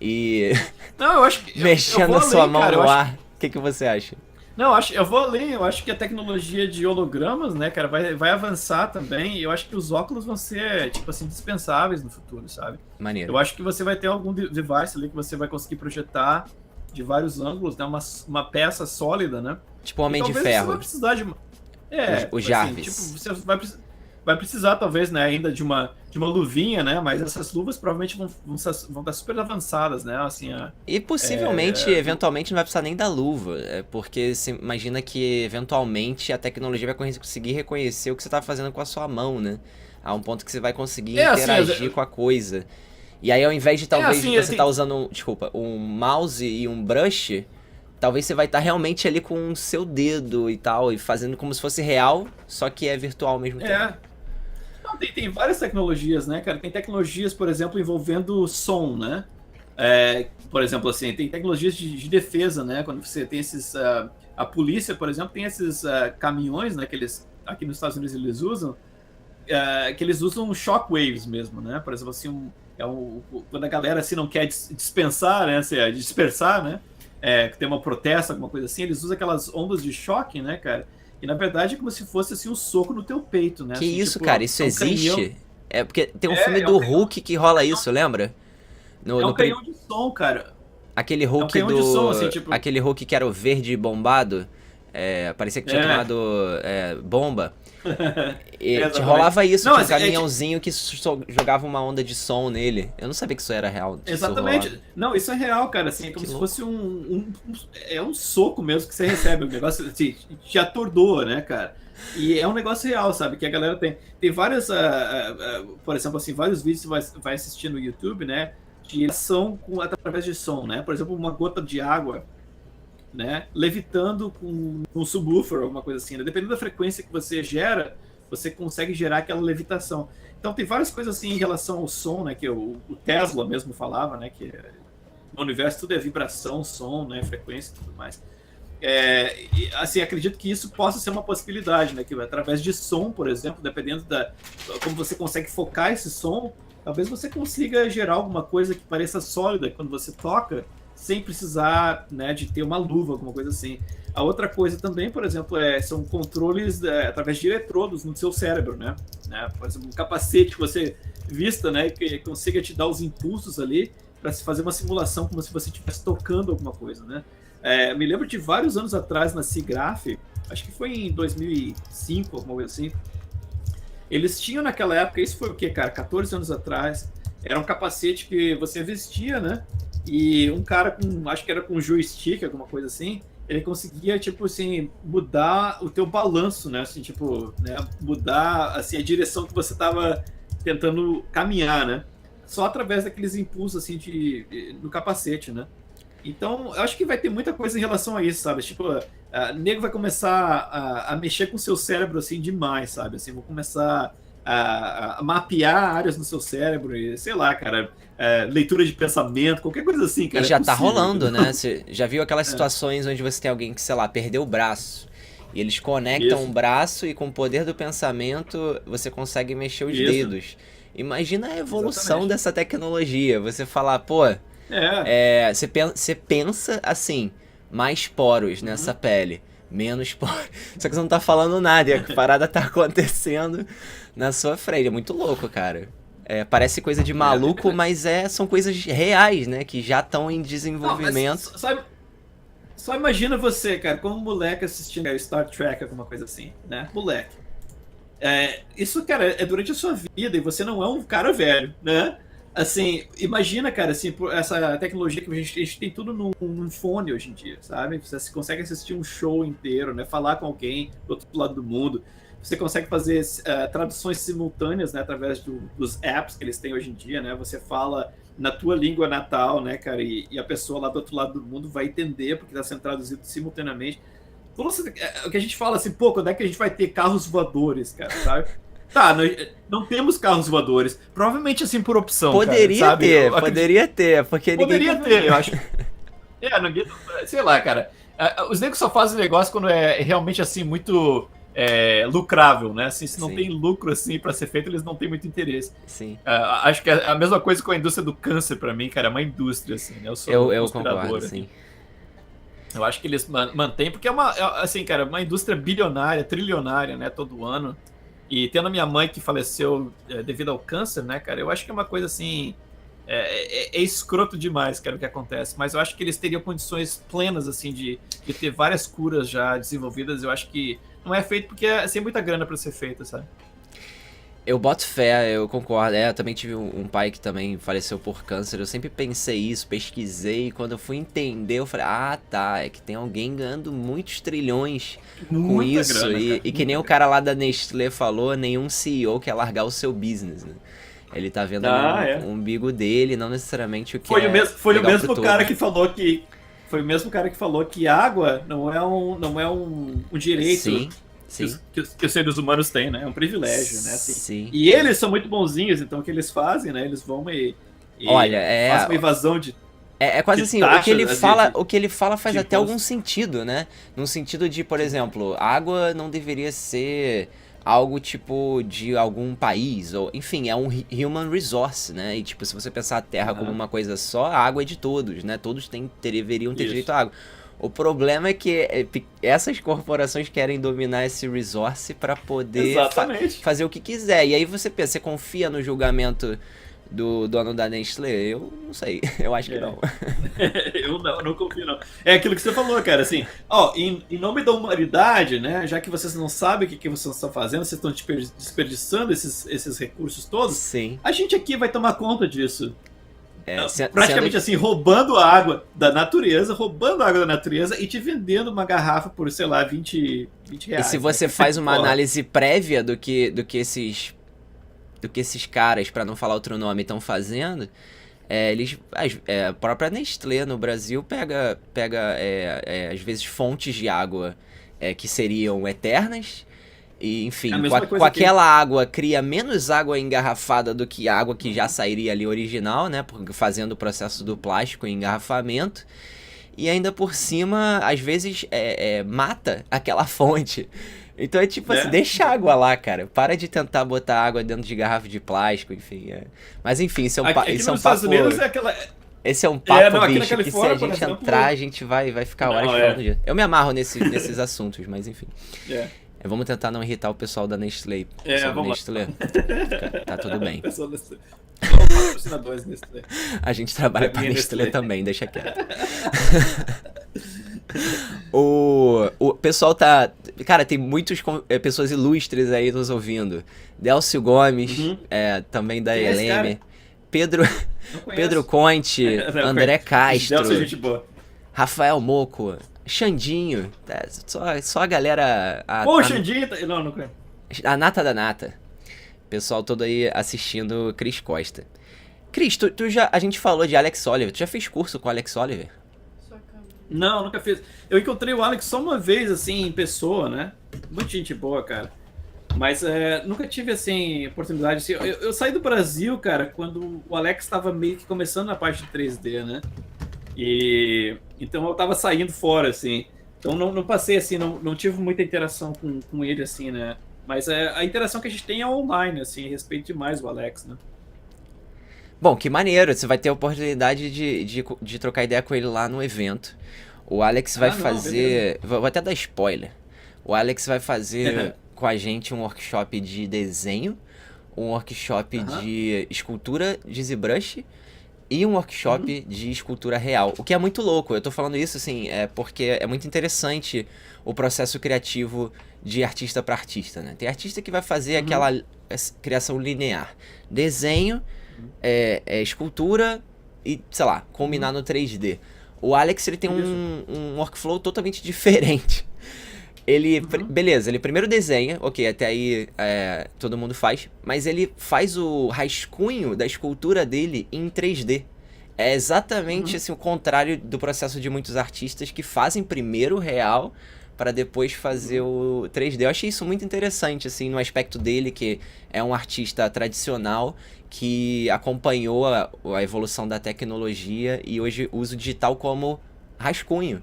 e Não, eu acho que mexendo a sua mão no ar. O que você acha? Não, eu vou além, eu acho que a tecnologia de hologramas, né, cara, vai avançar também, e eu acho que os óculos vão ser, tipo assim, dispensáveis no futuro, sabe? Maneiro. Eu acho que você vai ter algum device ali que você vai conseguir projetar de vários ângulos, né, uma peça sólida, né? Tipo o Homem de Você Ferro. vai precisar de... O Jarvis. Assim, tipo, você vai precisar, talvez, né, ainda de uma luvinha, né? Mas essas luvas provavelmente vão estar super avançadas, né? Assim, e possivelmente, eventualmente, não vai precisar nem da luva. Porque você imagina que, eventualmente, a tecnologia vai conseguir reconhecer o que você está fazendo com a sua mão, né? A um ponto que você vai conseguir interagir com a coisa. E aí, ao invés de, talvez, você estar usando, um mouse e um brush... Talvez você vai estar realmente ali com o seu dedo e tal, e fazendo como se fosse real, só que é virtual ao mesmo tempo. Não, tem várias tecnologias, né, cara? Tem tecnologias, por exemplo, envolvendo som, né? Por exemplo, assim, tem tecnologias de defesa, né? Quando você tem esses... a polícia, por exemplo, tem esses caminhões, né? Que eles, aqui nos Estados Unidos eles usam, que eles usam shockwaves mesmo, né? Por exemplo, assim, quando a galera assim, não quer dispensar, né? Dispersar, né? Que tem uma protesta, alguma coisa assim, eles usam aquelas ondas de choque, né, cara? E na verdade é como se fosse assim um soco no teu peito, né? Que assim, isso, tipo, cara? Isso existe? Canhão. Porque tem um filme do Hulk que rola isso, lembra? Um canhão de som, cara. Aquele Hulk de som, assim, tipo... Aquele Hulk que era o verde bombado, parecia que tinha tomado bomba. E rolava isso, tinha um caminhãozinho que jogava uma onda de som nele. Eu não sabia que isso era real. Exatamente. Não, isso é real, cara. Assim, é como se fosse um soco mesmo que você recebe. Um negócio assim, te atordoa, né, cara? E é um negócio real, sabe? Que a galera tem várias, por exemplo, assim, vários vídeos que você vai assistir no YouTube, né? De ação através de som, né? Por exemplo, uma gota de água, né, levitando com um subwoofer, alguma coisa assim, né? Dependendo da frequência que você gera, você consegue gerar aquela levitação. Então tem várias coisas assim em relação ao som, né, que o Tesla mesmo falava, né, que no universo tudo é vibração, som, né, frequência e tudo mais. E, assim, acredito que isso possa ser uma possibilidade, né, que através de som, por exemplo, dependendo da como você consegue focar esse som, talvez você consiga gerar alguma coisa que pareça sólida quando você toca, sem precisar, né, de ter uma luva, alguma coisa assim. A outra coisa também, por exemplo, são controles através de eletrodos no seu cérebro, né? Por exemplo, um capacete que você vista, né, que consiga te dar os impulsos ali para se fazer uma simulação como se você estivesse tocando alguma coisa, né? Me lembro de vários anos atrás na SIGGRAPH, acho que foi em 2005, alguma coisa assim, eles tinham naquela época, isso foi o quê, cara? 14 anos atrás, era um capacete que você vestia, né? E um cara acho que era com joystick, alguma coisa assim, ele conseguia, tipo assim, mudar o teu balanço, né? Assim, tipo, né? Mudar, assim, a direção que você tava tentando caminhar, né? Só através daqueles impulsos, assim, no capacete, né? Então, eu acho que vai ter muita coisa em relação a isso, sabe? Tipo, o nego vai começar a mexer com o seu cérebro, assim, demais, sabe? Assim, vou começar a mapear áreas no seu cérebro e, sei lá, cara, leitura de pensamento, qualquer coisa assim, cara. E já tá rolando, né? Você já viu aquelas situações onde você tem alguém que, sei lá, perdeu o braço e eles conectam o braço e com o poder do pensamento você consegue mexer os dedos. Imagina a evolução dessa tecnologia. Você falar, pô, você pensa assim, mais poros nessa pele, menos poros. Só que você não tá falando nada e a parada tá acontecendo na sua frente. É muito louco, cara. Parece coisa de maluco, mas são coisas reais, né? Que já estão em desenvolvimento. Não, só imagina você, cara, como moleque assistindo Star Trek, alguma coisa assim, né? Moleque. Isso, cara, é durante a sua vida e você não é um cara velho, né? Assim, imagina, cara, assim, essa tecnologia que a gente tem tudo num fone hoje em dia, sabe? Você consegue assistir um show inteiro, né? Falar com alguém do outro lado do mundo. Você consegue fazer traduções simultâneas, né? Através dos apps que eles têm hoje em dia, né? Você fala na tua língua natal, né, cara? E a pessoa lá do outro lado do mundo vai entender porque está sendo traduzido simultaneamente. O que a gente fala assim, pô, quando é que a gente vai ter carros voadores, cara, sabe? Tá, não temos carros voadores. Provavelmente, assim, por opção, poderia cara, sabe? Poderia ter, porque poderia ter, eu acho. Sei lá, cara. Os negros só fazem negócio quando é realmente, assim, muito lucrável, né? Assim, se não Sim. tem lucro assim para ser feito, eles não têm muito interesse. Sim. Acho que é a mesma coisa com a indústria do câncer para mim, cara, é uma indústria assim, né? Eu sou Eu conspirador, concordo, assim. sim. Eu acho que eles mantêm porque assim, cara, uma indústria bilionária, trilionária, né, todo ano. E tendo a minha mãe que faleceu devido ao câncer, né, cara, eu acho que é uma coisa assim, é escroto demais, cara, o que acontece. Mas eu acho que eles teriam condições plenas, assim, de ter várias curas já desenvolvidas. Eu acho que não é feito porque tem muita grana para ser feita, sabe? Eu boto fé, eu concordo. Eu também tive um pai que também faleceu por câncer. Eu sempre pensei isso, pesquisei. E quando eu fui entender, eu falei, tá, é que tem alguém ganhando muitos trilhões com Muita isso. grana, cara, E que nem o cara lá da Nestlé falou, nenhum CEO quer largar o seu business, né? Ele tá vendo o umbigo dele, não necessariamente o que foi o mesmo cara todo. que falou que foi o mesmo cara que falou que água não é um direito. Sim. Que os seres humanos têm, né? É um privilégio, né? Assim. Sim. E eles são muito bonzinhos, então o que eles fazem, né? Eles vão Olha, fazem uma invasão de... É quase assim, o que ele fala faz até algum sentido, né? No sentido de, por exemplo, água não deveria ser algo tipo de algum país, ou enfim, é um human resource, né? E tipo, se você pensar a Terra como uma coisa só, a água é de todos, né? Todos deveriam ter direito à água. O problema é que essas corporações querem dominar esse resource para poder fazer o que quiser. E aí você pensa, você confia no julgamento do dono da Nestlé? Eu não sei, eu acho que não. Eu não confio, não. É aquilo que você falou, cara, assim, em nome da humanidade, né, já que vocês não sabem o que vocês estão fazendo, vocês estão desperdiçando esses recursos todos, sim, a gente aqui vai tomar conta disso. Praticamente assim, roubando a água da natureza e te vendendo uma garrafa por, sei lá, 20 reais. E se você faz uma análise prévia do que esses caras, pra não falar outro nome, estão fazendo, a própria Nestlé no Brasil pega às vezes fontes de água que seriam eternas. E, enfim, com aquela água cria menos água engarrafada do que a água que já sairia ali original, né? Fazendo o processo do plástico em engarrafamento. E ainda por cima, às vezes, mata aquela fonte. Então é tipo assim, deixa a água lá, cara. Para de tentar botar água dentro de garrafa de plástico, enfim. Mas enfim, isso é um papo... Esse é um papo, bicho, que se a gente entrar, a gente vai ficar horas falando disso. Eu me amarro nesses assuntos, mas enfim. Vamos tentar não irritar o pessoal da Nestlé. Nestlé. Tá tudo bem. A gente trabalha pra Nestlé também, deixa quieto. O pessoal tá... Cara, tem muitas pessoas ilustres aí nos ouvindo. Delcio Gomes, também da ELM. Pedro Conte, André Castro, Rafael Moco, Xandinho, só a galera... Xandinho... Não conheço. A nata da nata. Pessoal todo aí assistindo Cris Costa. Cris, a gente falou de Alex Oliver. Tu já fez curso com Alex Oliver? Não, nunca fiz. Eu encontrei o Alex só uma vez, assim, em pessoa, né? Muita gente boa, cara. Mas nunca tive, assim, oportunidade. Assim, eu saí do Brasil, cara, quando o Alex estava meio que começando na parte de 3D, né? Então eu tava saindo fora, assim. Então não passei, assim, não tive muita interação com ele, assim, né? Mas a interação que a gente tem é online, assim, respeito demais o Alex, né? Bom, que maneiro, você vai ter a oportunidade de trocar ideia com ele lá no evento. O Alex vai fazer... Vou até dar spoiler. O Alex vai fazer com a gente um workshop de desenho, um workshop de escultura de ZBrush e um workshop de escultura real. O que é muito louco, eu tô falando isso assim, porque é muito interessante o processo criativo de artista para artista, né? Tem artista que vai fazer aquela criação linear. Desenho, escultura e, sei lá, combinar no 3D. O Alex, ele tem um workflow totalmente diferente. Beleza, ele primeiro desenha, ok, até aí todo mundo faz, mas ele faz o rascunho da escultura dele em 3D. É exatamente assim, o contrário do processo de muitos artistas que fazem primeiro o real para depois fazer o 3D. Eu achei isso muito interessante, assim, no aspecto dele, que é um artista tradicional que acompanhou a evolução da tecnologia e hoje usa o digital como rascunho.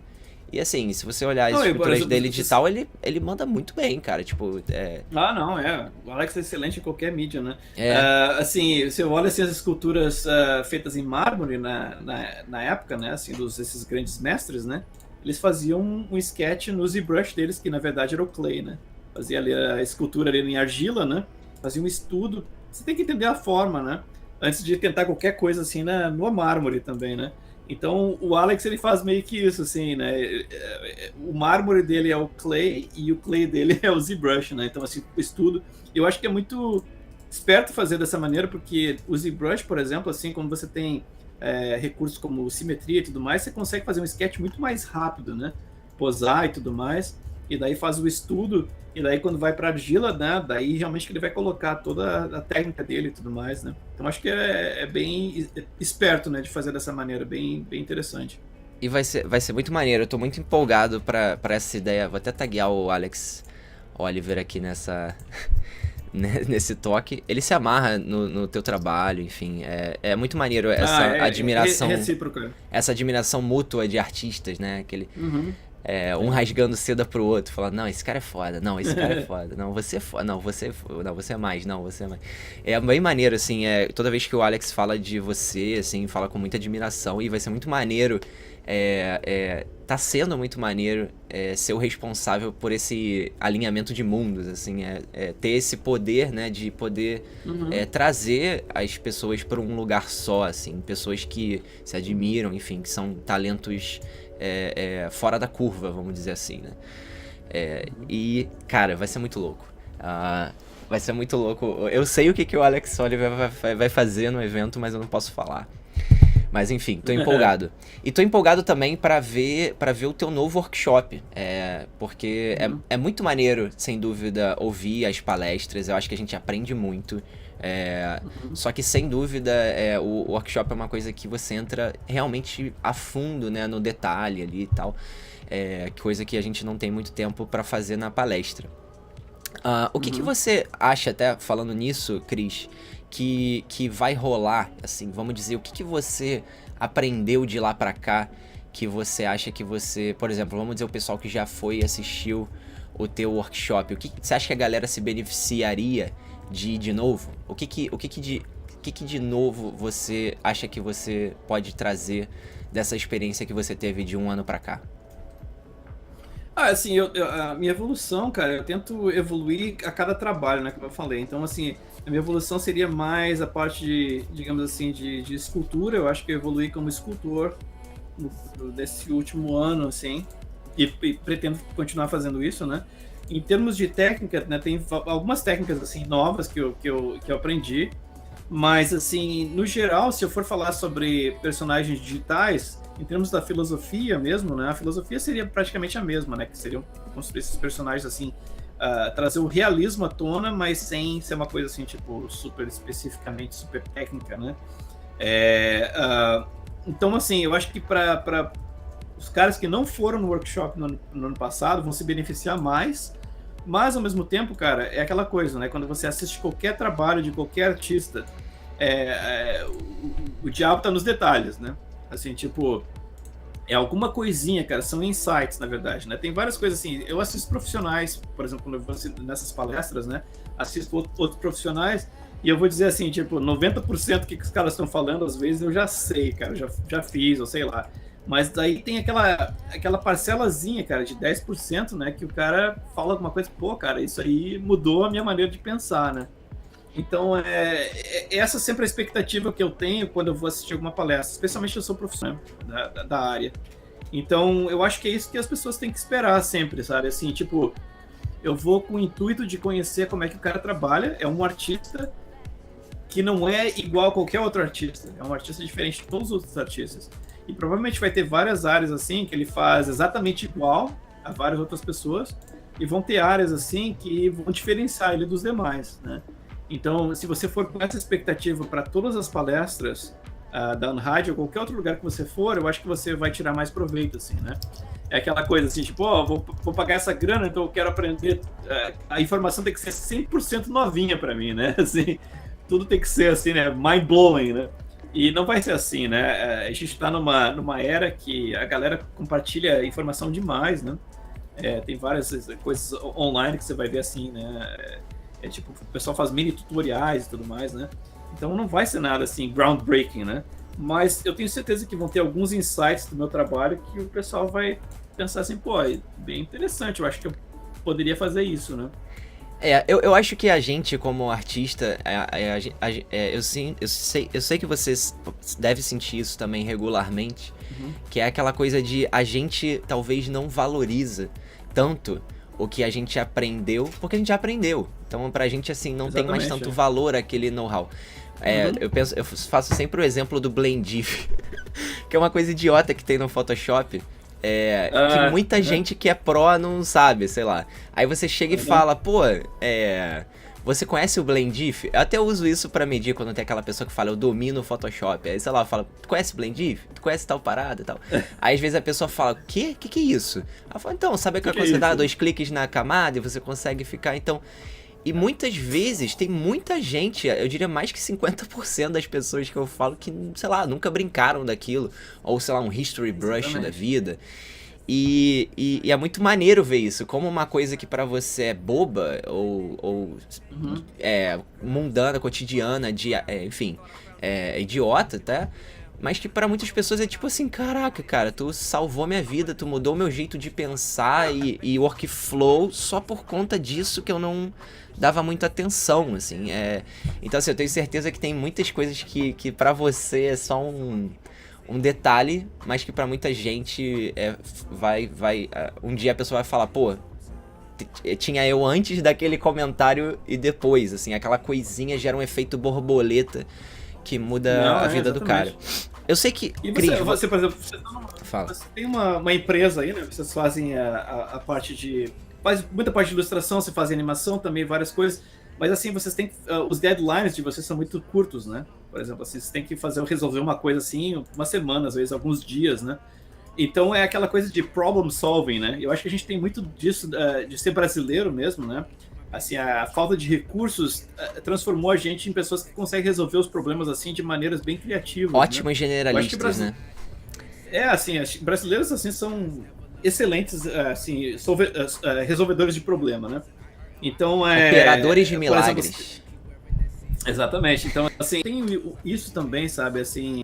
E assim, se você olhar as esculturas dele digital, ele manda muito bem, cara. Tipo, não, o Alex é excelente em qualquer mídia, né? Assim, você olha assim, as esculturas feitas em mármore na época, né? Assim, esses grandes mestres, né? Eles faziam um sketch no ZBrush deles, que na verdade era o clay, né? Fazia ali a escultura ali em argila, né? Fazia um estudo. Você tem que entender a forma, né? Antes de tentar qualquer coisa assim no mármore também, né? Então, o Alex, ele faz meio que isso, assim, né? O mármore dele é o clay e o clay dele é o ZBrush, né? Então, assim, o estudo... Eu acho que é muito esperto fazer dessa maneira, porque o ZBrush, por exemplo, assim, quando você tem recursos como simetria e tudo mais, você consegue fazer um sketch muito mais rápido, né? Posar e tudo mais, e daí faz o estudo, e daí quando vai para argila, né? Daí realmente que ele vai colocar toda a técnica dele e tudo mais, né? Então acho que é bem esperto, né? De fazer dessa maneira, bem interessante. E vai ser muito maneiro, eu tô muito empolgado pra essa ideia. Vou até taguear o Alex Oliver aqui nesse toque. Ele se amarra no teu trabalho, enfim. É muito maneiro essa admiração. Recíproca. Essa admiração mútua de artistas, né? Aquele... um rasgando seda pro outro, falando, não, esse cara é foda, não, esse cara é foda, não, você é foda, não, você é mais, não, você é mais. É bem maneiro, assim, toda vez que o Alex fala de você, assim, fala com muita admiração, e vai ser muito maneiro, tá sendo muito maneiro ser o responsável por esse alinhamento de mundos, assim, ter esse poder, né, de poder trazer as pessoas para um lugar só, assim, pessoas que se admiram, enfim, que são talentos fora da curva, vamos dizer assim, né? E, cara, vai ser muito louco. Vai ser muito louco. Eu sei o que o Alex Oliver vai fazer no evento, mas eu não posso falar. Mas enfim, tô empolgado. E tô empolgado também pra ver o teu novo workshop. Porque é muito maneiro, sem dúvida, ouvir as palestras. Eu acho que a gente aprende muito. Só que, sem dúvida, o workshop é uma coisa que você entra realmente a fundo, né, no detalhe ali e tal. Coisa que a gente não tem muito tempo pra fazer na palestra. O que você acha, até falando nisso, Cris, que vai rolar, assim, vamos dizer, o que você aprendeu de lá pra cá, que você acha que você, por exemplo, vamos dizer o pessoal que já foi e assistiu o teu workshop, o que você acha que a galera se beneficiaria de ir de novo? O que de novo você acha que você pode trazer dessa experiência que você teve de um ano pra cá? Assim, a minha evolução, cara, eu tento evoluir a cada trabalho, né, como eu falei. Então, assim, a minha evolução seria mais a parte de, digamos assim, de escultura. Eu acho que eu evoluí como escultor desse último ano, assim, e pretendo continuar fazendo isso, né. Em termos de técnica, né, tem algumas técnicas, assim, novas que eu aprendi, mas, assim, no geral, se eu for falar sobre personagens digitais, em termos da filosofia mesmo, né, a filosofia seria praticamente a mesma, né, que seriam construir esses personagens, assim, trazer o realismo à tona, mas sem ser uma coisa, assim, tipo, super especificamente, super técnica, né. Então, assim, eu acho que para os caras que não foram no workshop no ano passado vão se beneficiar mais, mas, ao mesmo tempo, cara, é aquela coisa, né, quando você assiste qualquer trabalho de qualquer artista, o diabo tá nos detalhes, né. Assim, tipo, alguma coisinha, cara, são insights, na verdade, né? Tem várias coisas assim, eu assisto profissionais, por exemplo, quando eu vou nessas palestras, né? Assisto outros profissionais e eu vou dizer assim, tipo, 90% do que os caras estão falando, às vezes eu já sei, cara, já fiz, ou sei lá. Mas daí tem aquela parcelazinha, cara, de 10%, né? Que o cara fala alguma coisa, pô, cara, isso aí mudou a minha maneira de pensar, né? Então, essa sempre a expectativa que eu tenho quando eu vou assistir alguma palestra, especialmente eu sou profissional da área. Então, eu acho que é isso que as pessoas têm que esperar sempre, sabe? Assim, tipo, eu vou com o intuito de conhecer como é que o cara trabalha, é um artista que não é igual a qualquer outro artista, é um artista diferente de todos os outros artistas. E provavelmente vai ter várias áreas, assim, que ele faz exatamente igual a várias outras pessoas, e vão ter áreas, assim, que vão diferenciar ele dos demais, né? Então, se você for com essa expectativa para todas as palestras da Unhide ou qualquer outro lugar que você for, eu acho que você vai tirar mais proveito, assim, né? É aquela coisa assim, tipo, vou pagar essa grana, então eu quero aprender. A informação tem que ser 100% novinha para mim, né? Assim, tudo tem que ser assim, né? Mind-blowing, né? E não vai ser assim, né? A gente tá numa era que a galera compartilha informação demais, né? Tem várias coisas online que você vai ver assim, né? Tipo, o pessoal faz mini tutoriais e tudo mais, né? Então não vai ser nada assim, groundbreaking, né? Mas eu tenho certeza que vão ter alguns insights do meu trabalho que o pessoal vai pensar assim, pô, é bem interessante, eu acho que eu poderia fazer isso, né? Eu acho que a gente, como artista, eu sei que você deve sentir isso também regularmente, que é aquela coisa de a gente talvez não valoriza tanto o que a gente aprendeu, porque a gente já aprendeu. Então, pra gente, assim, não tem mais tanto valor aquele know-how. Eu faço sempre o exemplo do Blendif, que é uma coisa idiota que tem no Photoshop. Que muita gente que é pró não sabe, sei lá. Aí você chega e fala, pô, você conhece o Blendif? Eu até uso isso pra medir quando tem aquela pessoa que fala, eu domino o Photoshop. Aí, sei lá, fala, tu conhece o Blendif? Tu conhece tal parada e tal? Aí, às vezes, a pessoa fala, o quê? Que é isso? Ela fala, então, sabe que você dá 2 cliques na camada e você consegue ficar, então... E muitas vezes tem muita gente, eu diria mais que 50% das pessoas que eu falo que, sei lá, nunca brincaram daquilo. Ou, sei lá, um history brush da vida. E é muito maneiro ver isso, como uma coisa que pra você é boba, ou mundana, cotidiana, enfim, idiota, tá? Mas que pra muitas pessoas é tipo assim, caraca, cara, tu salvou minha vida, tu mudou meu jeito de pensar e workflow só por conta disso que eu não dava muita atenção, assim. Então, assim, eu tenho certeza que tem muitas coisas que pra você é só um detalhe, mas que pra muita gente um dia a pessoa vai falar, pô, tinha eu antes daquele comentário e depois, assim, aquela coisinha gera um efeito borboleta que muda a vida do cara. Eu sei que... E você, por exemplo, você tem uma empresa aí, né? Vocês fazem a parte de... Faz muita parte de ilustração, você faz animação também, várias coisas. Mas assim, vocês têm... os deadlines de vocês são muito curtos, né? Por exemplo, assim, vocês têm que resolver uma coisa assim, uma semana, às vezes, alguns dias, né? Então é aquela coisa de problem solving, né? Eu acho que a gente tem muito disso, de ser brasileiro mesmo, né? Assim, a falta de recursos transformou a gente em pessoas que conseguem resolver os problemas assim de maneiras bem criativas. Ótimas, né? Generalistas, né? Assim, brasileiros assim são excelentes, assim, resolvedores de problema, né? Então operadores de milagres. Exemplo, exatamente. Então, assim, tem isso também, sabe, assim,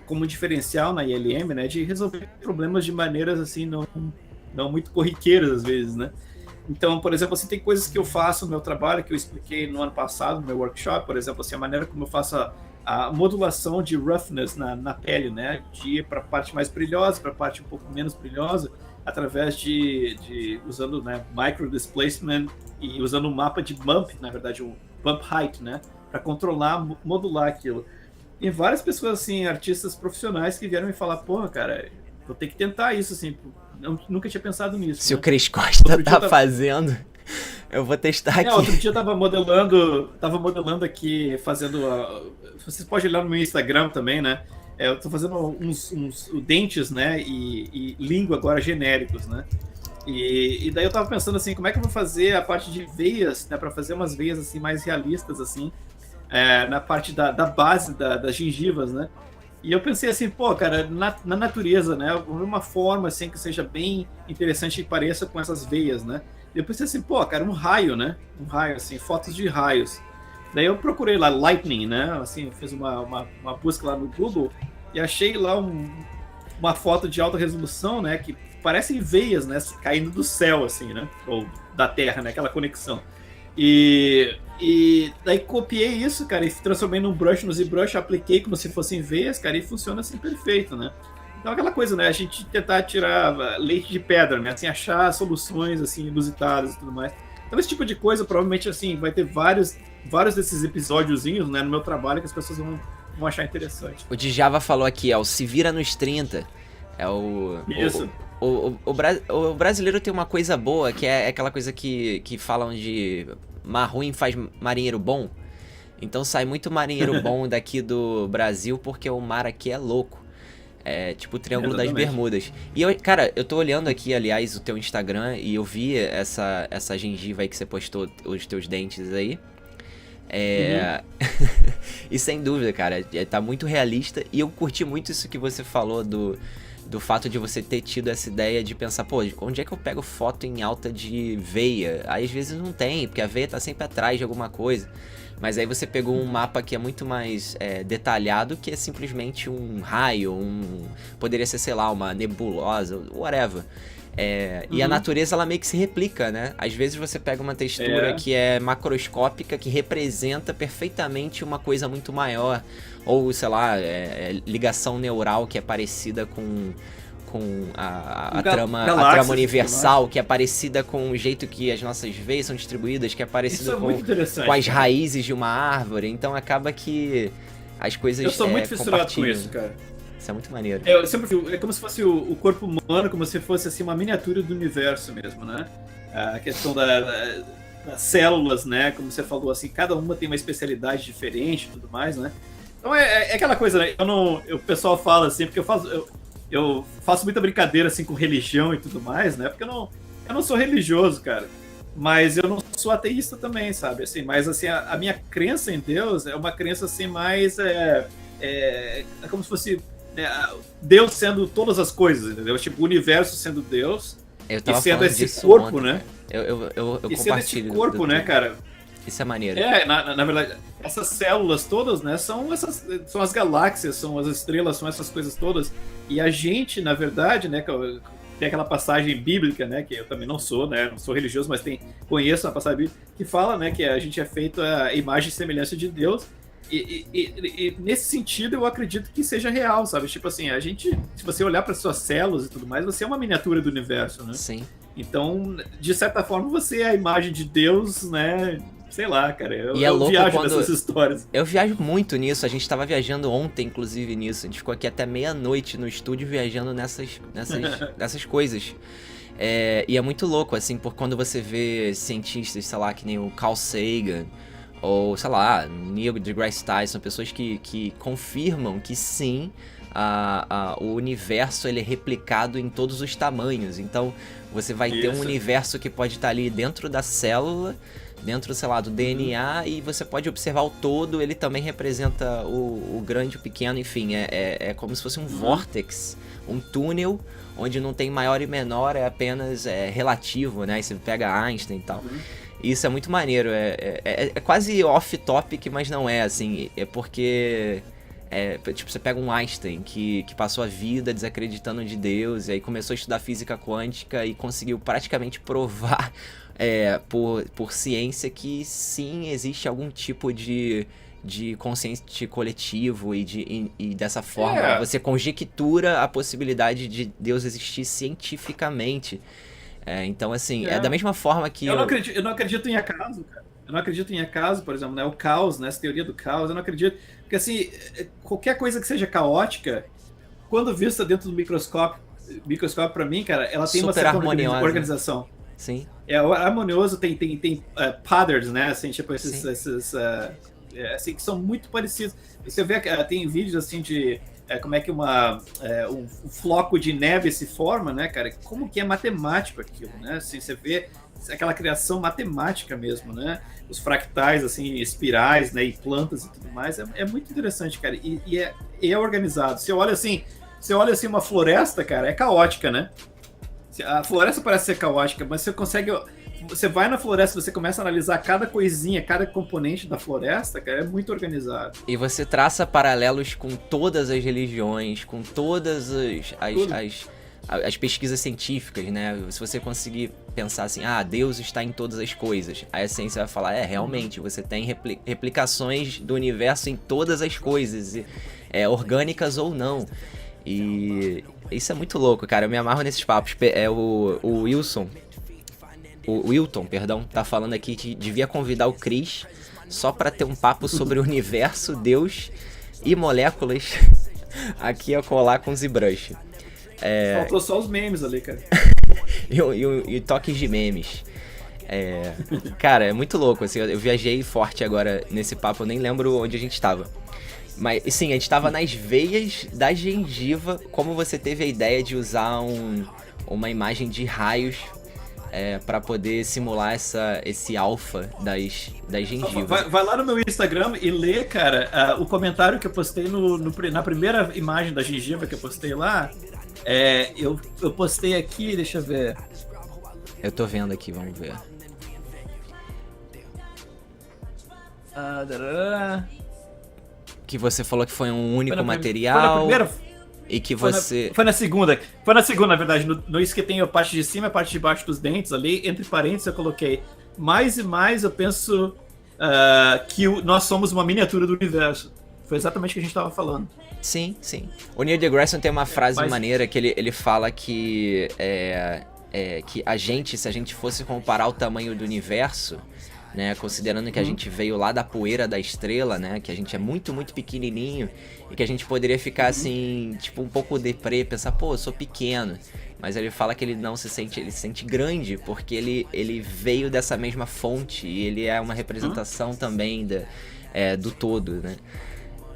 como diferencial na ILM, né, de resolver problemas de maneiras assim não muito corriqueiras às vezes, né? Então, por exemplo, assim, tem coisas que eu faço no meu trabalho que eu expliquei no ano passado, no meu workshop, por exemplo, assim, a maneira como eu faço a modulação de roughness na pele, né? De ir para a parte mais brilhosa, para a parte um pouco menos brilhosa, através de usando, né, micro displacement e usando um mapa de bump, na verdade, o bump height, né? Para controlar, modular aquilo. E várias pessoas, assim, artistas profissionais que vieram me falar, porra, cara, vou ter que tentar isso, assim, nunca tinha pensado nisso. Se, né, o Cris Costa tá fazendo, eu vou testar aqui. Outro dia eu tava modelando aqui, fazendo... vocês podem olhar no meu Instagram também, né? Eu tô fazendo uns dentes, né? E língua agora genéricos, né? E daí eu tava pensando assim, como é que eu vou fazer a parte de veias, né? Pra fazer umas veias assim mais realistas, assim, na parte da base das gengivas, né? E eu pensei assim, pô, cara, na natureza, né? Uma forma assim que seja bem interessante e pareça com essas veias, né? E eu pensei assim, pô, cara, um raio, né? Um raio, assim, fotos de raios. Daí eu procurei lá lightning, né? Assim, fiz uma busca lá no Google e achei lá uma foto de alta resolução, né? Que parecem veias, né? Caindo do céu, assim, né? Ou da terra, né? Aquela conexão. E daí copiei isso, cara, e transformei num brush, no ZBrush, apliquei como se fossem veias, cara, e funciona assim perfeito, né? Então aquela coisa, né? A gente tentar tirar leite de pedra, né? Assim, achar soluções, assim, inusitadas e tudo mais. Então esse tipo de coisa, provavelmente, assim, vai ter vários desses episódiozinhos, né, no meu trabalho que as pessoas vão achar interessante. O Djava falou aqui, o Se Vira nos 30. É o... Isso. O brasileiro tem uma coisa boa, que é aquela coisa que falam de mar ruim faz marinheiro bom. Então sai muito marinheiro bom daqui do Brasil, porque o mar aqui é louco. É tipo o Triângulo das Bermudas. E cara, eu tô olhando aqui, aliás, o teu Instagram, e eu vi essa gengiva aí que você postou, os teus dentes aí. E sem dúvida, cara, tá muito realista. E eu curti muito isso que você falou do fato de você ter tido essa ideia de pensar, pô, onde é que eu pego foto em alta de veia? Aí às vezes não tem, porque a veia tá sempre atrás de alguma coisa. Mas aí você pegou um mapa que é muito mais detalhado, que é simplesmente um raio, poderia ser, sei lá, uma nebulosa, whatever. E a natureza, ela meio que se replica, né? Às vezes você pega uma textura que é macroscópica, que representa perfeitamente uma coisa muito maior. Ou, sei lá, ligação neural que é parecida com a trama universal, que é parecida com o jeito que as nossas veias são distribuídas, que é parecida com as raízes de uma árvore. Então acaba que as coisas Eu sou muito fissurado com isso, cara. Isso é muito maneiro. Eu sempre fui, é como se fosse o corpo humano, como se fosse assim, uma miniatura do universo mesmo, né? A questão das células, né? Como você falou, assim, cada uma tem uma especialidade diferente e tudo mais, né? Então é aquela coisa, né? O pessoal fala assim, porque eu faço muita brincadeira assim com religião e tudo mais, né? Porque eu não sou religioso, cara. Mas eu não sou ateísta também, sabe? Assim, mas assim, a minha crença em Deus é uma crença assim mais é como se fosse Deus sendo todas as coisas, entendeu? Tipo, o universo sendo Deus e sendo esse corpo, ontem, né? Eu e sendo esse corpo, né, cara? Isso é maneiro. Na verdade, essas células todas, né, são as galáxias, são as estrelas, são essas coisas todas. E a gente, na verdade, né, tem aquela passagem bíblica, né, que eu também não sou, né, não sou religioso, mas conheço a passagem bíblica que fala, né, que a gente é feito a imagem e semelhança de Deus. E nesse sentido eu acredito que seja real, sabe? Tipo assim, a gente, se você olhar para suas células e tudo mais, você é uma miniatura do universo, né? Sim. Então, de certa forma, você é a imagem de Deus, né? Sei lá, cara. Eu viajo nessas histórias. Eu viajo muito nisso. A gente tava viajando ontem, inclusive, nisso. A gente ficou aqui até meia-noite no estúdio viajando nessas coisas. E é muito louco, assim, por quando você vê cientistas, sei lá, que nem o Carl Sagan, ou, sei lá, Neil deGrasse Tyson, pessoas que confirmam que sim, o universo ele é replicado em todos os tamanhos. Então, você vai ter um universo que pode estar ali dentro da célula, dentro, sei lá, do DNA, e você pode observar o todo, ele também representa o grande, o pequeno, enfim, é como se fosse um vórtex, um túnel, onde não tem maior e menor, é apenas relativo, né? Aí você pega Einstein e tal. Isso é muito maneiro, é quase off-topic, mas não é, assim, é porque... tipo, você pega um Einstein que passou a vida desacreditando de Deus, e aí começou a estudar física quântica e conseguiu praticamente provar por ciência que sim, existe algum tipo de consciente coletivo e dessa forma você conjectura a possibilidade de Deus existir cientificamente. Então, assim, é da mesma forma que... Eu não acredito em acaso, cara. Eu não acredito em acaso, por exemplo, né? O caos, né? Essa teoria do caos, eu não acredito. Porque, assim, qualquer coisa que seja caótica, quando vista dentro do microscópio pra mim, cara, ela tem uma certa organização. Sim. Harmonioso, tem patterns, né? Assim, tipo, esses assim, que são muito parecidos. Você vê que tem vídeos, assim, de... como é que um floco de neve se forma, né, cara? Como que é matemático aquilo, né? Assim, você vê aquela criação matemática mesmo, né? Os fractais, assim, espirais, né? E plantas e tudo mais. É muito interessante, cara. E é organizado. Você olha assim, uma floresta, cara, é caótica, né? A floresta parece ser caótica, mas você vai na floresta, você começa a analisar cada coisinha, cada componente da floresta, cara, é muito organizado. E você traça paralelos com todas as religiões, com todas as pesquisas científicas, né? Se você conseguir pensar assim, Deus está em todas as coisas, aí a ciência vai falar, realmente, você tem replicações do universo em todas as coisas, orgânicas ou não. E isso é muito louco, cara, eu me amarro nesses papos. O Wilton, tá falando aqui que devia convidar o Chris só pra ter um papo sobre o universo, Deus e moléculas aqui a colar com ZBrush. Faltou só os memes ali, cara. e toques de memes. Cara, é muito louco, assim, eu viajei forte agora nesse papo, eu nem lembro onde a gente tava. Mas, sim, a gente tava nas veias da gengiva, como você teve a ideia de usar uma imagem de raios para poder simular esse alfa das gengivas. Vai lá no meu Instagram e lê, cara, o comentário que eu postei na primeira imagem da gengiva que eu postei lá. Eu postei aqui, deixa eu ver. Eu tô vendo aqui, vamos ver. Que você falou que foi um único material. Foi na primeira. E que você... Foi na segunda, na verdade. No isso que tem a parte de cima e a parte de baixo dos dentes ali, entre parênteses eu coloquei mais e mais eu penso que nós somos uma miniatura do universo. Foi exatamente o que a gente estava falando. Sim. O Neil deGrasse tem uma frase maneira que ele fala que que se a gente fosse comparar o tamanho do universo, né, considerando que a gente veio lá da poeira da estrela, né, que a gente é muito, muito pequenininho e que a gente poderia ficar assim, tipo, um pouco deprê, pensar, pô, eu sou pequeno. Mas ele fala que ele não se sente, ele se sente grande porque ele veio dessa mesma fonte e ele é uma representação também do todo, né.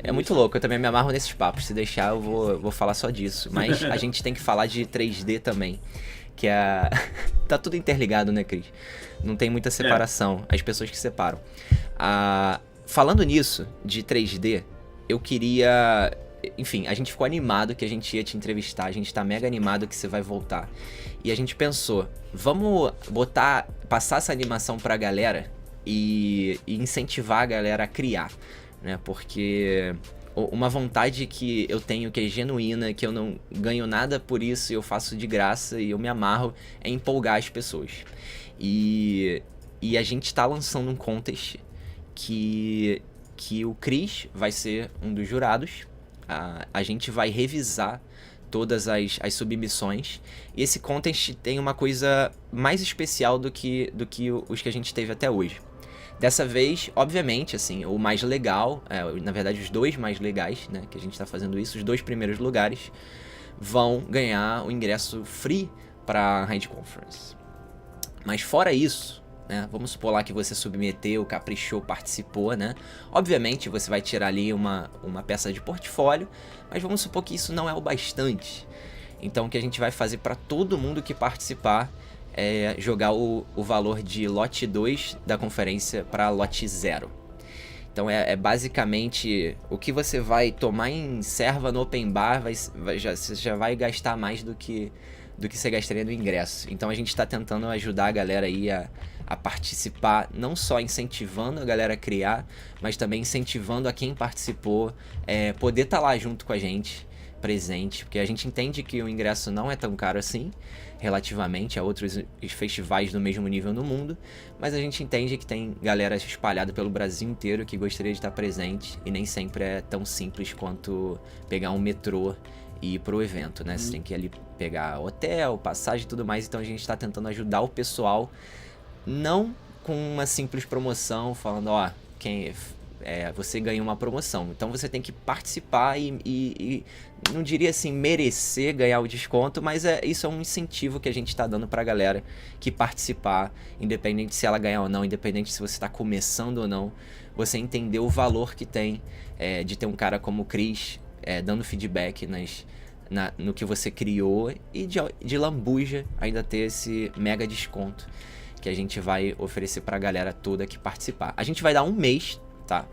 É muito louco, eu também me amarro nesses papos, se deixar eu vou falar só disso. Mas a gente tem que falar de 3D também, que tá tudo interligado, né, Cris? Não tem muita separação, as pessoas que separam. Falando nisso, de 3D, eu queria... Enfim, a gente ficou animado que a gente ia te entrevistar, a gente tá mega animado que você vai voltar. E a gente pensou, vamos passar essa animação pra galera e incentivar a galera a criar, né? Porque uma vontade que eu tenho, que é genuína, que eu não ganho nada por isso, eu faço de graça e eu me amarro, é empolgar as pessoas. E a gente tá lançando um contest que o Cris vai ser um dos jurados. A gente vai revisar todas as submissões. E esse contest tem uma coisa mais especial do que os que a gente teve até hoje. Dessa vez, obviamente, assim, o mais legal, na verdade os dois mais legais, né, que a gente tá fazendo isso, os 2 primeiros lugares vão ganhar o ingresso free pra Hand Conference. Mas fora isso, né, vamos supor lá que você submeteu, caprichou, participou, né? Obviamente você vai tirar ali uma peça de portfólio, mas vamos supor que isso não é o bastante. Então o que a gente vai fazer para todo mundo que participar é jogar o valor de lote 2 da conferência para lote 0. Então basicamente o que você vai tomar em serva no open bar, você já vai gastar mais do que você gastaria no ingresso. Então a gente está tentando ajudar a galera aí a participar, não só incentivando a galera a criar, mas também incentivando a quem participou poder estar lá junto com a gente, presente, porque a gente entende que o ingresso não é tão caro assim, relativamente a outros festivais do mesmo nível no mundo, mas a gente entende que tem galera espalhada pelo Brasil inteiro que gostaria de estar presente e nem sempre é tão simples quanto pegar um metrô e ir pro evento, né? Você tem que ir ali pegar hotel, passagem e tudo mais, então a gente tá tentando ajudar o pessoal, não com uma simples promoção, falando, você ganhou uma promoção, então você tem que participar e não diria assim, merecer ganhar o desconto, mas isso é um incentivo que a gente tá dando pra galera que participar, independente se ela ganhar ou não, independente se você tá começando ou não, você entender o valor que tem de ter um cara como o Cris dando feedback no que você criou e de lambuja ainda ter esse mega desconto que a gente vai oferecer pra galera toda que participar. A gente vai dar um mês, tá?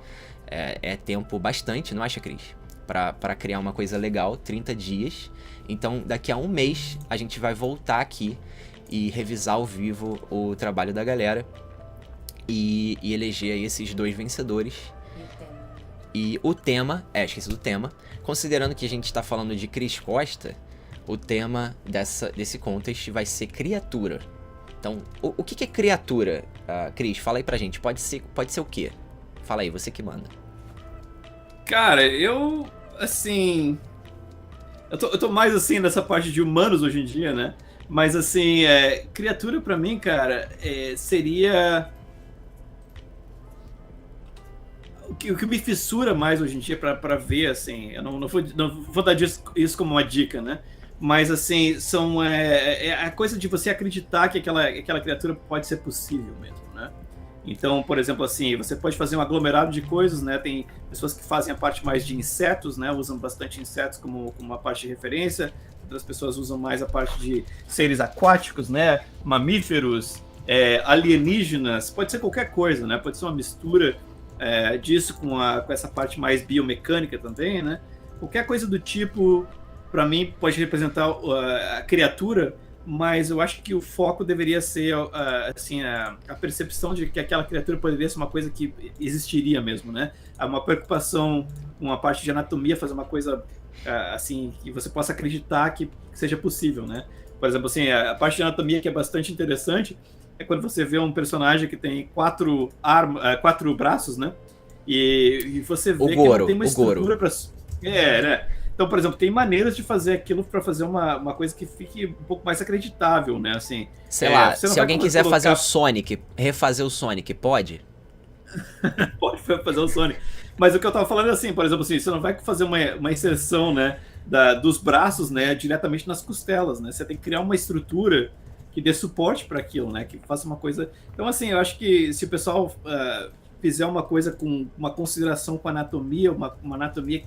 É tempo bastante, não acha, Cris? Pra criar uma coisa legal, 30 dias. Então, daqui a um mês, a gente vai voltar aqui e revisar ao vivo o trabalho da galera e eleger aí esses 2 vencedores. E o tema, esqueci do tema, considerando que a gente tá falando de Cris Costa, o tema desse contest vai ser criatura. Então, o que é criatura, Cris? Fala aí pra gente, pode ser o quê? Fala aí, você que manda. Cara, eu tô mais assim nessa parte de humanos hoje em dia, né? Mas assim, criatura pra mim, cara, seria... O que me fissura mais hoje em dia pra ver, assim, eu não vou dar isso como uma dica, né? Mas assim, a coisa de você acreditar que aquela criatura pode ser possível mesmo, né? Então, por exemplo, assim, você pode fazer um aglomerado de coisas, né? Tem pessoas que fazem a parte mais de insetos, né? Usam bastante insetos como uma parte de referência. Outras pessoas usam mais a parte de seres aquáticos, né? Mamíferos, alienígenas. Pode ser qualquer coisa, né? Pode ser uma mistura disso com essa parte mais biomecânica também, né? Qualquer coisa do tipo, para mim, pode representar a criatura, mas eu acho que o foco deveria ser assim, a percepção de que aquela criatura poderia ser uma coisa que existiria mesmo, né? Uma preocupação com a parte de anatomia, fazer uma coisa assim, que você possa acreditar que seja possível, né? Por exemplo, assim, a parte de anatomia que é bastante interessante é quando você vê um personagem que tem 4 braços, né? E você vê que não tem uma estrutura para... né? Então, por exemplo, tem maneiras de fazer aquilo para fazer uma coisa que fique um pouco mais acreditável, né? Assim, sei lá, se alguém quiser fazer o Sonic, refazer o Sonic, pode? Pode fazer o Sonic. Mas o que eu tava falando é assim, por exemplo, assim, você não vai fazer uma inserção, né, dos braços, né, diretamente nas costelas, né? Você tem que criar uma estrutura que dê suporte para aquilo, né? Que faça uma coisa... Então, assim, eu acho que se o pessoal fizer uma coisa com uma consideração com a anatomia, uma anatomia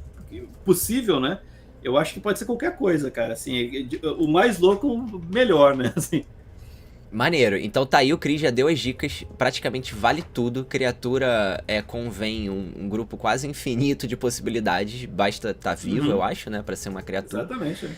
possível, né? Eu acho que pode ser qualquer coisa, cara. Assim, o mais louco, melhor, né? Assim. Maneiro. Então tá aí, o Chris já deu as dicas. Praticamente vale tudo. Criatura convém um grupo quase infinito de possibilidades. Basta estar vivo, eu acho, né? Pra ser uma criatura. Exatamente.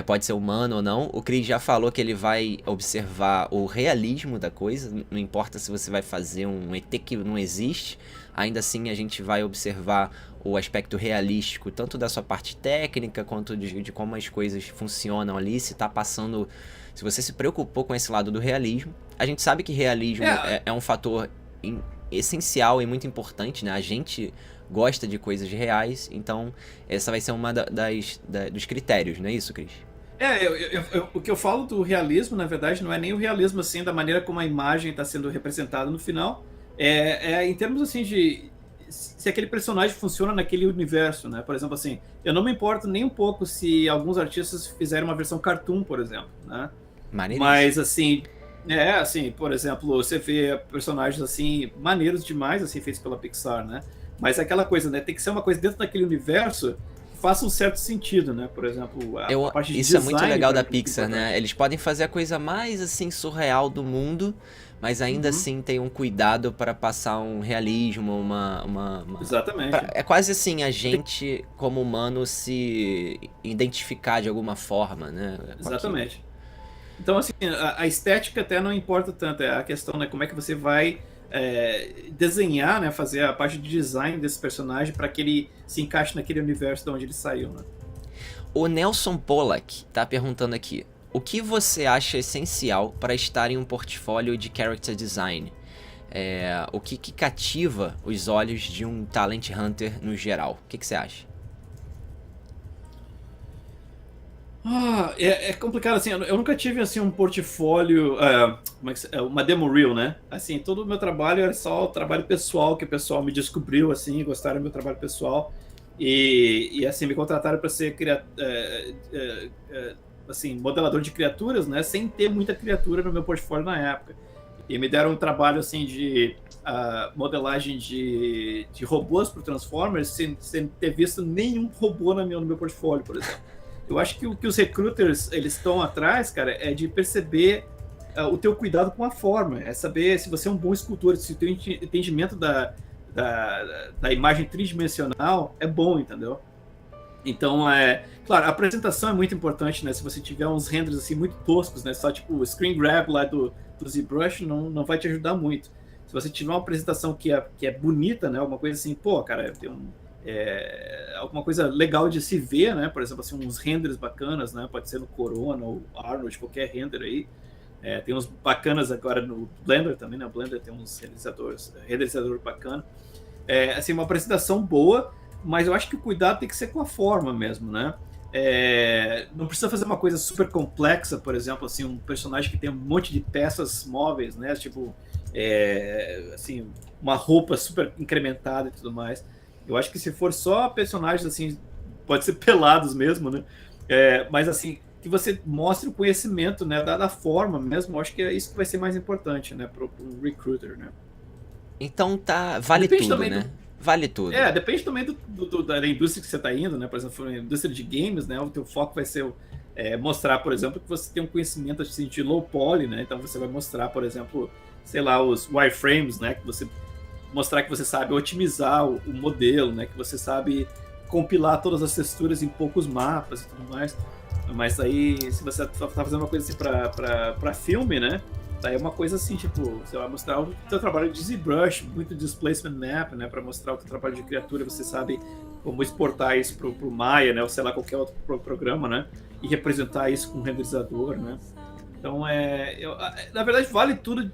Pode ser humano ou não. O Chris já falou que ele vai observar o realismo da coisa. Não importa se você vai fazer um ET que não existe. Ainda assim, a gente vai observar o aspecto realístico, tanto da sua parte técnica, quanto de como as coisas funcionam ali, se tá passando... Se você se preocupou com esse lado do realismo, a gente sabe que realismo é um fator essencial e muito importante, né? A gente gosta de coisas reais, então essa vai ser uma dos critérios, não é isso, Cris? O que eu falo do realismo, na verdade, não é nem o realismo assim da maneira como a imagem está sendo representada no final, em termos assim de se aquele personagem funciona naquele universo, né? Por exemplo, assim, eu não me importo nem um pouco se alguns artistas fizerem uma versão cartoon, por exemplo, né? Mas assim, por exemplo, você vê personagens assim maneiros demais, assim, feitos pela Pixar, né? Mas aquela coisa, né? Tem que ser uma coisa dentro daquele universo que faça um certo sentido, né? Por exemplo, a parte de isso design, é muito legal da Pixar, né? Eles podem fazer a coisa mais assim surreal do mundo, mas ainda assim tem um cuidado para passar um realismo, Exatamente. É quase assim, a gente, como humano, se identificar de alguma forma, né? Exatamente. Então, assim, a estética até não importa tanto, é a questão, né? Como é que você vai desenhar, né? Fazer a parte de design desse personagem para que ele se encaixe naquele universo de onde ele saiu, né? O Nelson Pollack tá perguntando aqui: o que você acha essencial para estar em um portfólio de character design? O que cativa os olhos de um talent hunter no geral? O que você acha? É complicado, assim, eu nunca tive assim um portfólio, uma demo reel, né? Assim, todo o meu trabalho era só o trabalho pessoal, que o pessoal me descobriu, assim, gostaram do meu trabalho pessoal e assim, me contrataram para ser assim, modelador de criaturas, né? Sem ter muita criatura no meu portfólio na época. E me deram um trabalho, assim, de modelagem de robôs para Transformers sem ter visto nenhum robô no meu portfólio, por exemplo. Eu acho que o que os recruiters eles estão atrás, cara, é de perceber o teu cuidado com a forma, é saber se você é um bom escultor, se o teu entendimento da imagem tridimensional é bom, entendeu? Então, claro, a apresentação é muito importante, né? Se você tiver uns renders assim muito toscos, né? Só tipo o screen grab lá do ZBrush não vai te ajudar muito. Se você tiver uma apresentação que é bonita, né? Alguma coisa assim, pô, cara, tem alguma coisa legal de se ver, né? Por exemplo, assim, uns renders bacanas, né? Pode ser no Corona ou Arnold, qualquer render aí. Tem uns bacanas agora no Blender também, né? O Blender tem uns renderizador bacana. Assim, uma apresentação boa, mas eu acho que o cuidado tem que ser com a forma mesmo, né? Não precisa fazer uma coisa super complexa, por exemplo, assim, um personagem que tem um monte de peças móveis, né? Tipo, assim, uma roupa super incrementada e tudo mais. Eu acho que se for só personagens, assim, pode ser pelados mesmo, né? Mas, assim, que você mostre o conhecimento, né, da forma mesmo, eu acho que é isso que vai ser mais importante, né, para um recruiter, né? Então vale Depende tudo, também né? Vale tudo. Depende também da indústria que você está indo, né? Por exemplo, na indústria de games, né? O teu foco vai ser mostrar, por exemplo, que você tem um conhecimento assim, de low poly, né? Então você vai mostrar, por exemplo, sei lá, os wireframes, né? Que você mostrar que você sabe otimizar o modelo, né? Que você sabe compilar todas as texturas em poucos mapas e tudo mais. Mas aí, se você tá fazendo uma coisa assim para filme, né? Daí é uma coisa assim, tipo, você vai mostrar o teu trabalho de ZBrush, muito displacement map, né? Para mostrar o teu trabalho de criatura, você sabe como exportar isso pro Maya, né? Ou sei lá, qualquer outro programa, né? E representar isso com um renderizador, né? Então, na verdade, vale tudo.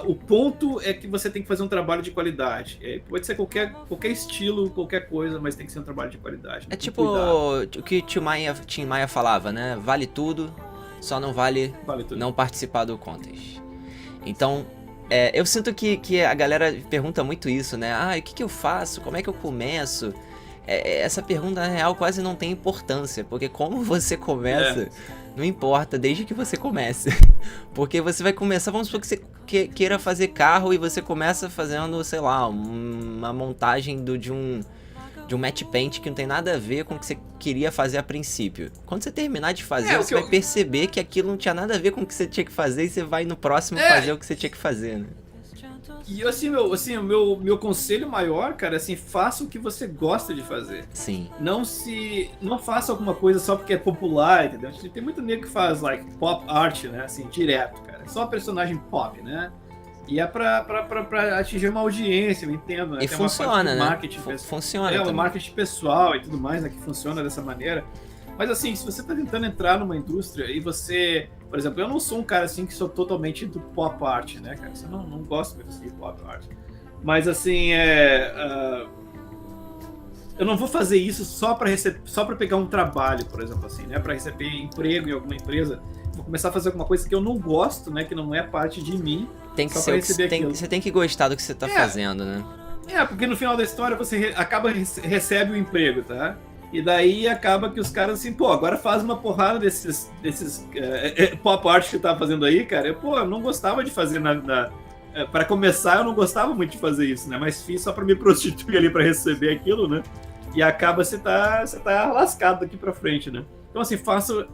O ponto é que você tem que fazer um trabalho de qualidade. Pode ser qualquer estilo, qualquer coisa, mas tem que ser um trabalho de qualidade. É tipo o que Tim Maia falava, né? Vale tudo, só não vale não participar do contest. Então, eu sinto que a galera pergunta muito isso, né? O que eu faço? Como é que eu começo? Essa pergunta, na real, quase não tem importância, porque como você começa, não importa, desde que você comece. Porque você vai começar, vamos supor que você queira fazer carro e você começa fazendo, sei lá, uma montagem de um matte paint que não tem nada a ver com o que você queria fazer a princípio. Quando você terminar de fazer, você vai perceber que aquilo não tinha nada a ver com o que você tinha que fazer e você vai no próximo fazer o que você tinha que fazer, né? E o meu conselho maior, cara, assim, faça o que você gosta de fazer. Sim. Não faça alguma coisa só porque é popular, entendeu? Tem muito nego que faz, like, pop art, né, assim, direto, cara. Só personagem pop, né? E é pra atingir uma audiência, eu entendo, né? E tem funciona, uma né? Funciona o marketing pessoal e tudo mais, né, que funciona dessa maneira. Mas assim, se você tá tentando entrar numa indústria e você... Por exemplo, eu não sou um cara assim que sou totalmente do pop art, né, cara? Eu não gosto muito assim, de pop art. Mas assim, eu não vou fazer isso só para pegar um trabalho, por exemplo, assim, né? Para receber emprego em alguma empresa. Vou começar a fazer alguma coisa que eu não gosto, né? Que não é parte de mim. Tem que ser você tem que gostar do que você tá fazendo, né? Porque no final da história você recebe o emprego, tá? E daí acaba que os caras assim, agora faz uma porrada desses pop art que eu tava fazendo aí, cara. Eu não gostava de fazer para começar, eu não gostava muito de fazer isso, né? Mas fiz só para me prostituir ali para receber aquilo, né? E acaba você tá lascado daqui para frente, né? Então assim, faço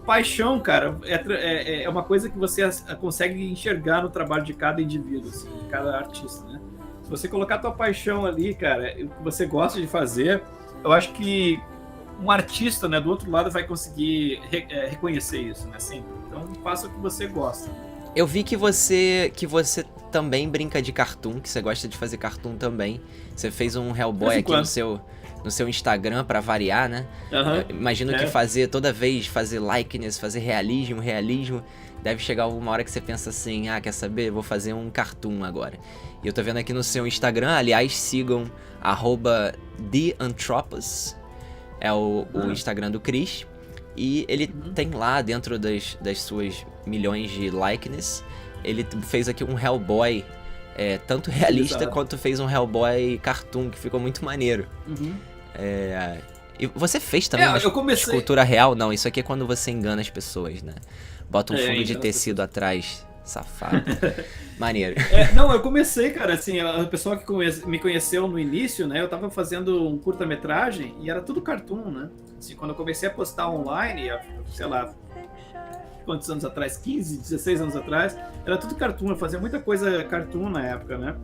paixão, cara, é uma coisa que você consegue enxergar no trabalho de cada indivíduo, assim, de cada artista, né? Se você colocar a tua paixão ali, cara, o que você gosta de fazer, eu acho que um artista, né, do outro lado vai conseguir reconhecer isso, né, sempre. Então, faça o que você gosta. Eu vi que você também brinca de cartoon, que você gosta de fazer cartoon também. Você fez um Hellboy aqui no seu Instagram, pra variar, né? Imagino que toda vez fazer likeness, fazer realismo, deve chegar uma hora que você pensa assim, quer saber? Vou fazer um cartoon agora. E eu tô vendo aqui no seu Instagram, aliás, sigam @TheAntropos, é o Instagram do Chris. E ele tem lá, dentro das suas milhões de likeness, ele fez aqui um Hellboy, tanto realista quanto fez um Hellboy cartoon, que ficou muito maneiro. E você fez também uma escultura real? Não, isso aqui é quando você engana as pessoas, né? Bota um fundo de tecido atrás, safado. Maneiro. Não, eu comecei, cara, assim, a pessoa que me conheceu no início, né, eu tava fazendo um curta-metragem e era tudo cartoon, né? Assim, quando eu comecei a postar online, sei lá, quantos anos atrás? 15, 16 anos atrás, era tudo cartoon, eu fazia muita coisa cartoon na época, né?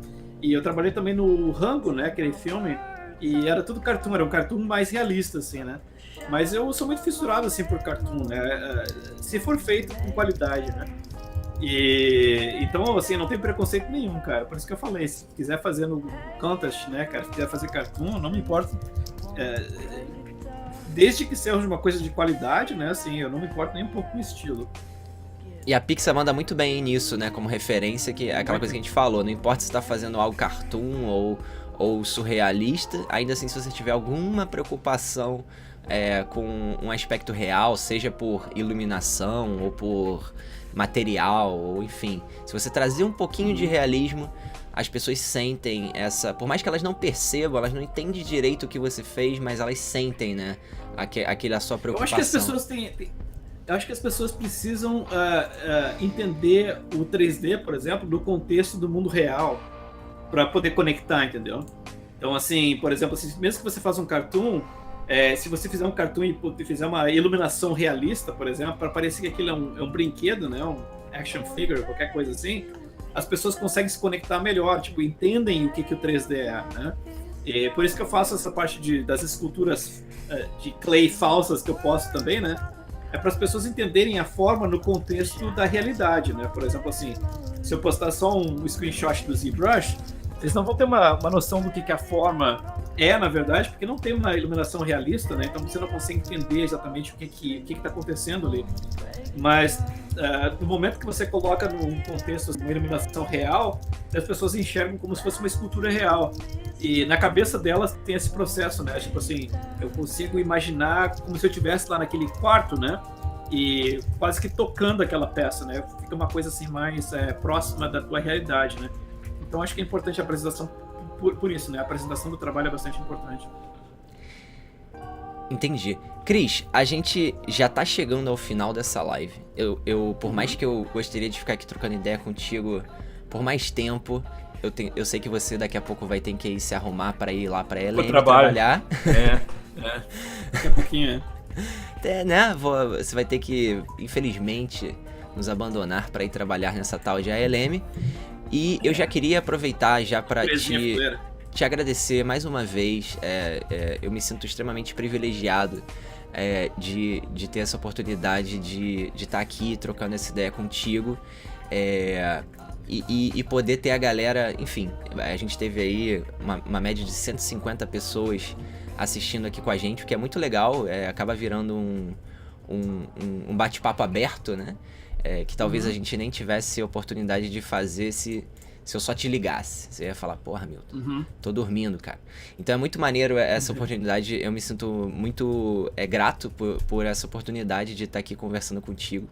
E eu trabalhei também no Rango, né, aquele filme, e era tudo cartoon, era um cartoon mais realista, assim, né? Mas eu sou muito fissurado, assim, por cartoon, né? Se for feito com qualidade, né? Então, assim, não tem preconceito nenhum, cara. Por isso que eu falei, se quiser fazer no contest, né, cara, se quiser fazer cartoon, não me importa. Desde que seja uma coisa de qualidade, né, assim, eu não me importo nem um pouco com o estilo. E a Pixar manda muito bem nisso, né, como referência, que é aquela coisa que a gente falou, não importa se tá fazendo algo cartoon ou surrealista, ainda assim, se você tiver alguma preocupação com um aspecto real, seja por iluminação ou por material, ou enfim, se você trazer um pouquinho de realismo, as pessoas sentem por mais que elas não percebam, elas não entendem direito o que você fez, mas elas sentem, né, aquela sua preocupação. Eu acho que as pessoas eu acho que as pessoas precisam entender o 3D, por exemplo, no contexto do mundo real, para poder conectar, entendeu? Então, assim, por exemplo, assim, mesmo que você faça um cartoon, se você fizer um cartoon e fizer uma iluminação realista, por exemplo, para parecer que aquilo é um brinquedo, né, um action figure, qualquer coisa assim, as pessoas conseguem se conectar melhor, tipo, entendem o que o 3D é, né? E por isso que eu faço essa parte das esculturas de clay falsas que eu posto também, né? É para as pessoas entenderem a forma no contexto da realidade, né? Por exemplo, assim, se eu postar só um screenshot do ZBrush, eles não vão ter uma noção do que a forma é, na verdade, porque não tem uma iluminação realista, né? Então você não consegue entender exatamente o que está acontecendo ali. Mas no momento que você coloca num contexto, uma iluminação real, as pessoas enxergam como se fosse uma escultura real. E na cabeça delas tem esse processo, né? Tipo assim, eu consigo imaginar como se eu estivesse lá naquele quarto, né? E quase que tocando aquela peça, né? Fica uma coisa assim mais próxima da tua realidade, né? Então acho que é importante a apresentação por isso, né? A apresentação do trabalho é bastante importante. Entendi. Cris, a gente já tá chegando ao final dessa live. Eu por mais que eu gostaria de ficar aqui trocando ideia contigo por mais tempo, eu sei que você daqui a pouco vai ter que ir se arrumar para ir lá pra LM trabalhar. Daqui a pouquinho, né? Você vai ter que, infelizmente, nos abandonar para ir trabalhar nessa tal de ALM. E eu já queria aproveitar já para te agradecer mais uma vez. Eu me sinto extremamente privilegiado de ter essa oportunidade de estar aqui trocando essa ideia contigo. E poder ter a galera, enfim, a gente teve aí uma média de 150 pessoas assistindo aqui com a gente, o que é muito legal, acaba virando um bate-papo aberto, né? Que talvez a gente nem tivesse oportunidade de fazer se eu só te ligasse. Você ia falar, porra, Milton, tô dormindo, cara. Então é muito maneiro essa oportunidade, eu me sinto muito grato por essa oportunidade de estar aqui conversando contigo.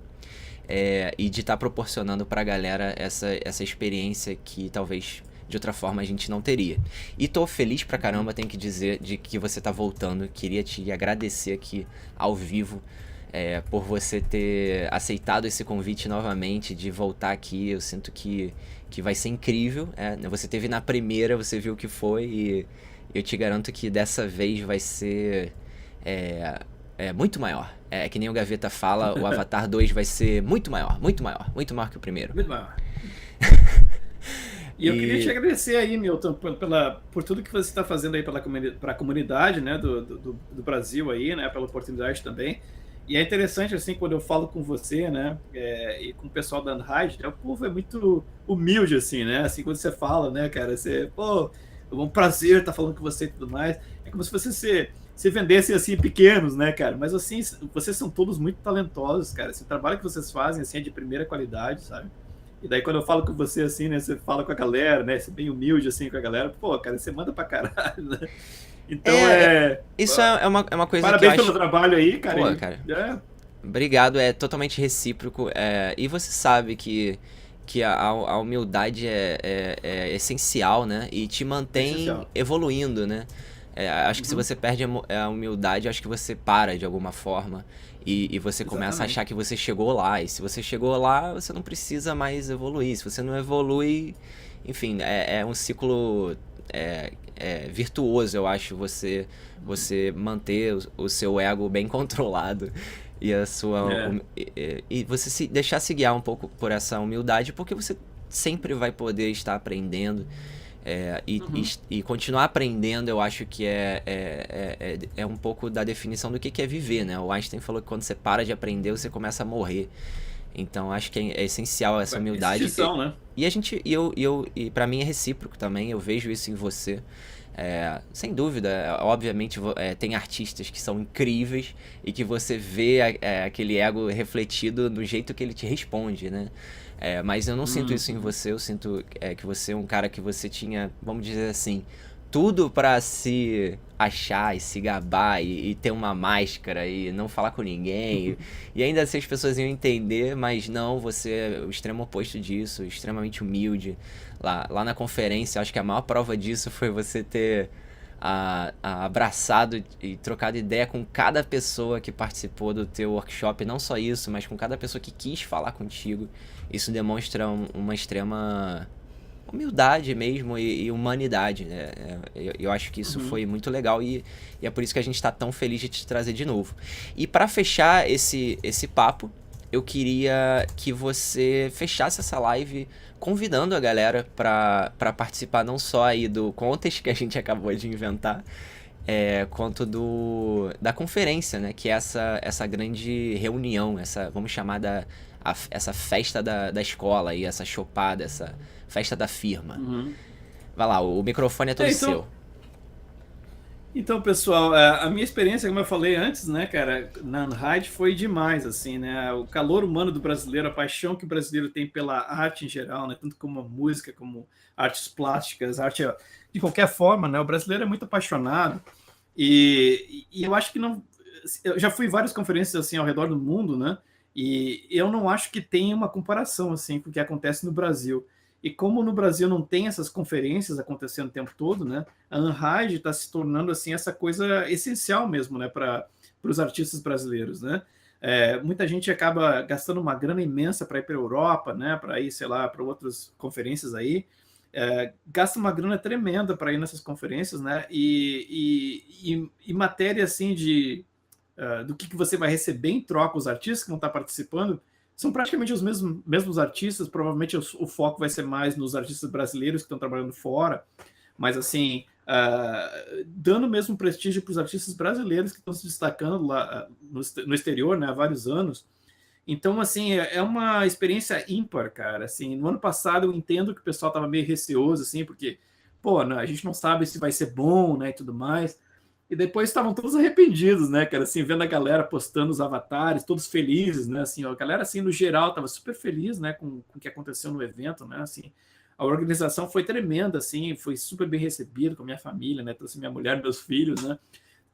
E de estar proporcionando pra galera essa experiência que talvez de outra forma a gente não teria. E tô feliz pra caramba, tenho que dizer, de que você tá voltando. Queria te agradecer aqui ao vivo por você ter aceitado esse convite novamente, de voltar aqui. Eu sinto que vai ser incrível. Você teve na primeira, você viu o que foi, e eu te garanto que dessa vez vai ser muito maior. Que nem o Gaveta fala, o Avatar 2 vai ser muito maior que o primeiro. Muito maior. E eu queria te agradecer aí, Milton, por tudo que você está fazendo aí para a comunidade, né, do Brasil aí, né, pela oportunidade também. E é interessante, assim, quando eu falo com você, né, e com o pessoal da Unhide, o povo é muito humilde, assim, né, assim, quando você fala, né, cara, é um prazer estar falando com você e tudo mais. É como se você se vendessem, assim, pequenos, né, cara, mas, assim, vocês são todos muito talentosos, cara, esse trabalho que vocês fazem, assim, é de primeira qualidade, sabe? E daí quando eu falo com você, assim, né, você fala com a galera, né, você é bem humilde, assim, com a galera, pô, cara, você manda pra caralho, né? Então isso é uma coisa parabéns que eu acho... pelo trabalho aí, cara. Pô, cara. Obrigado, é totalmente recíproco. E você sabe que a humildade é essencial, né? E te mantém evoluindo, né? Acho que se você perde a humildade, acho que você para de alguma forma. E você começa a achar que você chegou lá. E se você chegou lá, você não precisa mais evoluir. Se você não evolui, enfim, é um ciclo virtuoso, eu acho, você manter o seu ego bem controlado e a sua e você se deixar se guiar um pouco por essa humildade, porque você sempre vai poder estar aprendendo e continuar aprendendo. Eu acho que é um pouco da definição do que é viver, né? O Einstein falou que quando você para de aprender, você começa a morrer. Então acho que é essencial essa humildade. Né? E pra mim é recíproco também, eu vejo isso em você. Sem dúvida, obviamente tem artistas que são incríveis e que você vê aquele ego refletido no jeito que ele te responde, né? Mas eu não sinto isso em você, eu sinto que você é um cara que você tinha, vamos dizer assim, tudo pra se achar e se gabar e ter uma máscara e não falar com ninguém. E ainda assim as pessoas iam entender, mas não, você é o extremo oposto disso, extremamente humilde. Lá na conferência, acho que a maior prova disso foi você ter abraçado e trocado ideia com cada pessoa que participou do teu workshop. Não só isso, mas com cada pessoa que quis falar contigo. Isso demonstra uma extrema humildade mesmo e humanidade, né? Eu acho que isso foi muito legal e é por isso que a gente está tão feliz de te trazer de novo. E para fechar esse papo, eu queria que você fechasse essa live convidando a galera para participar não só aí do contest que a gente acabou de inventar, quanto da conferência, né? Que é essa grande reunião, vamos chamar essa festa da escola e essa chopada, essa festa da firma. Vai lá, o microfone é todo seu. Então, pessoal, a minha experiência, como eu falei antes, né, cara, na Unhide foi demais, assim, né, o calor humano do brasileiro, a paixão que o brasileiro tem pela arte em geral, né, tanto como a música, como artes plásticas, arte de qualquer forma, né, o brasileiro é muito apaixonado e eu acho que não... Eu já fui em várias conferências, assim, ao redor do mundo, né, e eu não acho que tenha uma comparação, assim, com o que acontece no Brasil. E como no Brasil não tem essas conferências acontecendo o tempo todo, né? A Unhide está se tornando assim essa coisa essencial mesmo, né? Para os artistas brasileiros, né? Muita gente acaba gastando uma grana imensa para ir para a Europa, né? Para ir, sei lá, para outras conferências aí. Gasta uma grana tremenda para ir nessas conferências, né? E matéria assim do que você vai receber em troca os artistas que vão estar participando são praticamente os mesmos artistas. Provavelmente o foco vai ser mais nos artistas brasileiros que estão trabalhando fora, mas assim, dando mesmo prestígio para os artistas brasileiros que estão se destacando lá no exterior, né, há vários anos. Então, assim, é uma experiência ímpar, cara. Assim, no ano passado eu entendo que o pessoal estava meio receoso, assim, porque, pô, a gente não sabe se vai ser bom, né, e tudo mais. E depois estavam todos arrependidos, né, cara, assim, vendo a galera postando os avatares, todos felizes, né, assim, a galera, assim, no geral, estava super feliz, né, com o que aconteceu no evento, né, assim, a organização foi tremenda, assim, foi super bem recebido com a minha família, né, trouxe minha mulher, meus filhos, né,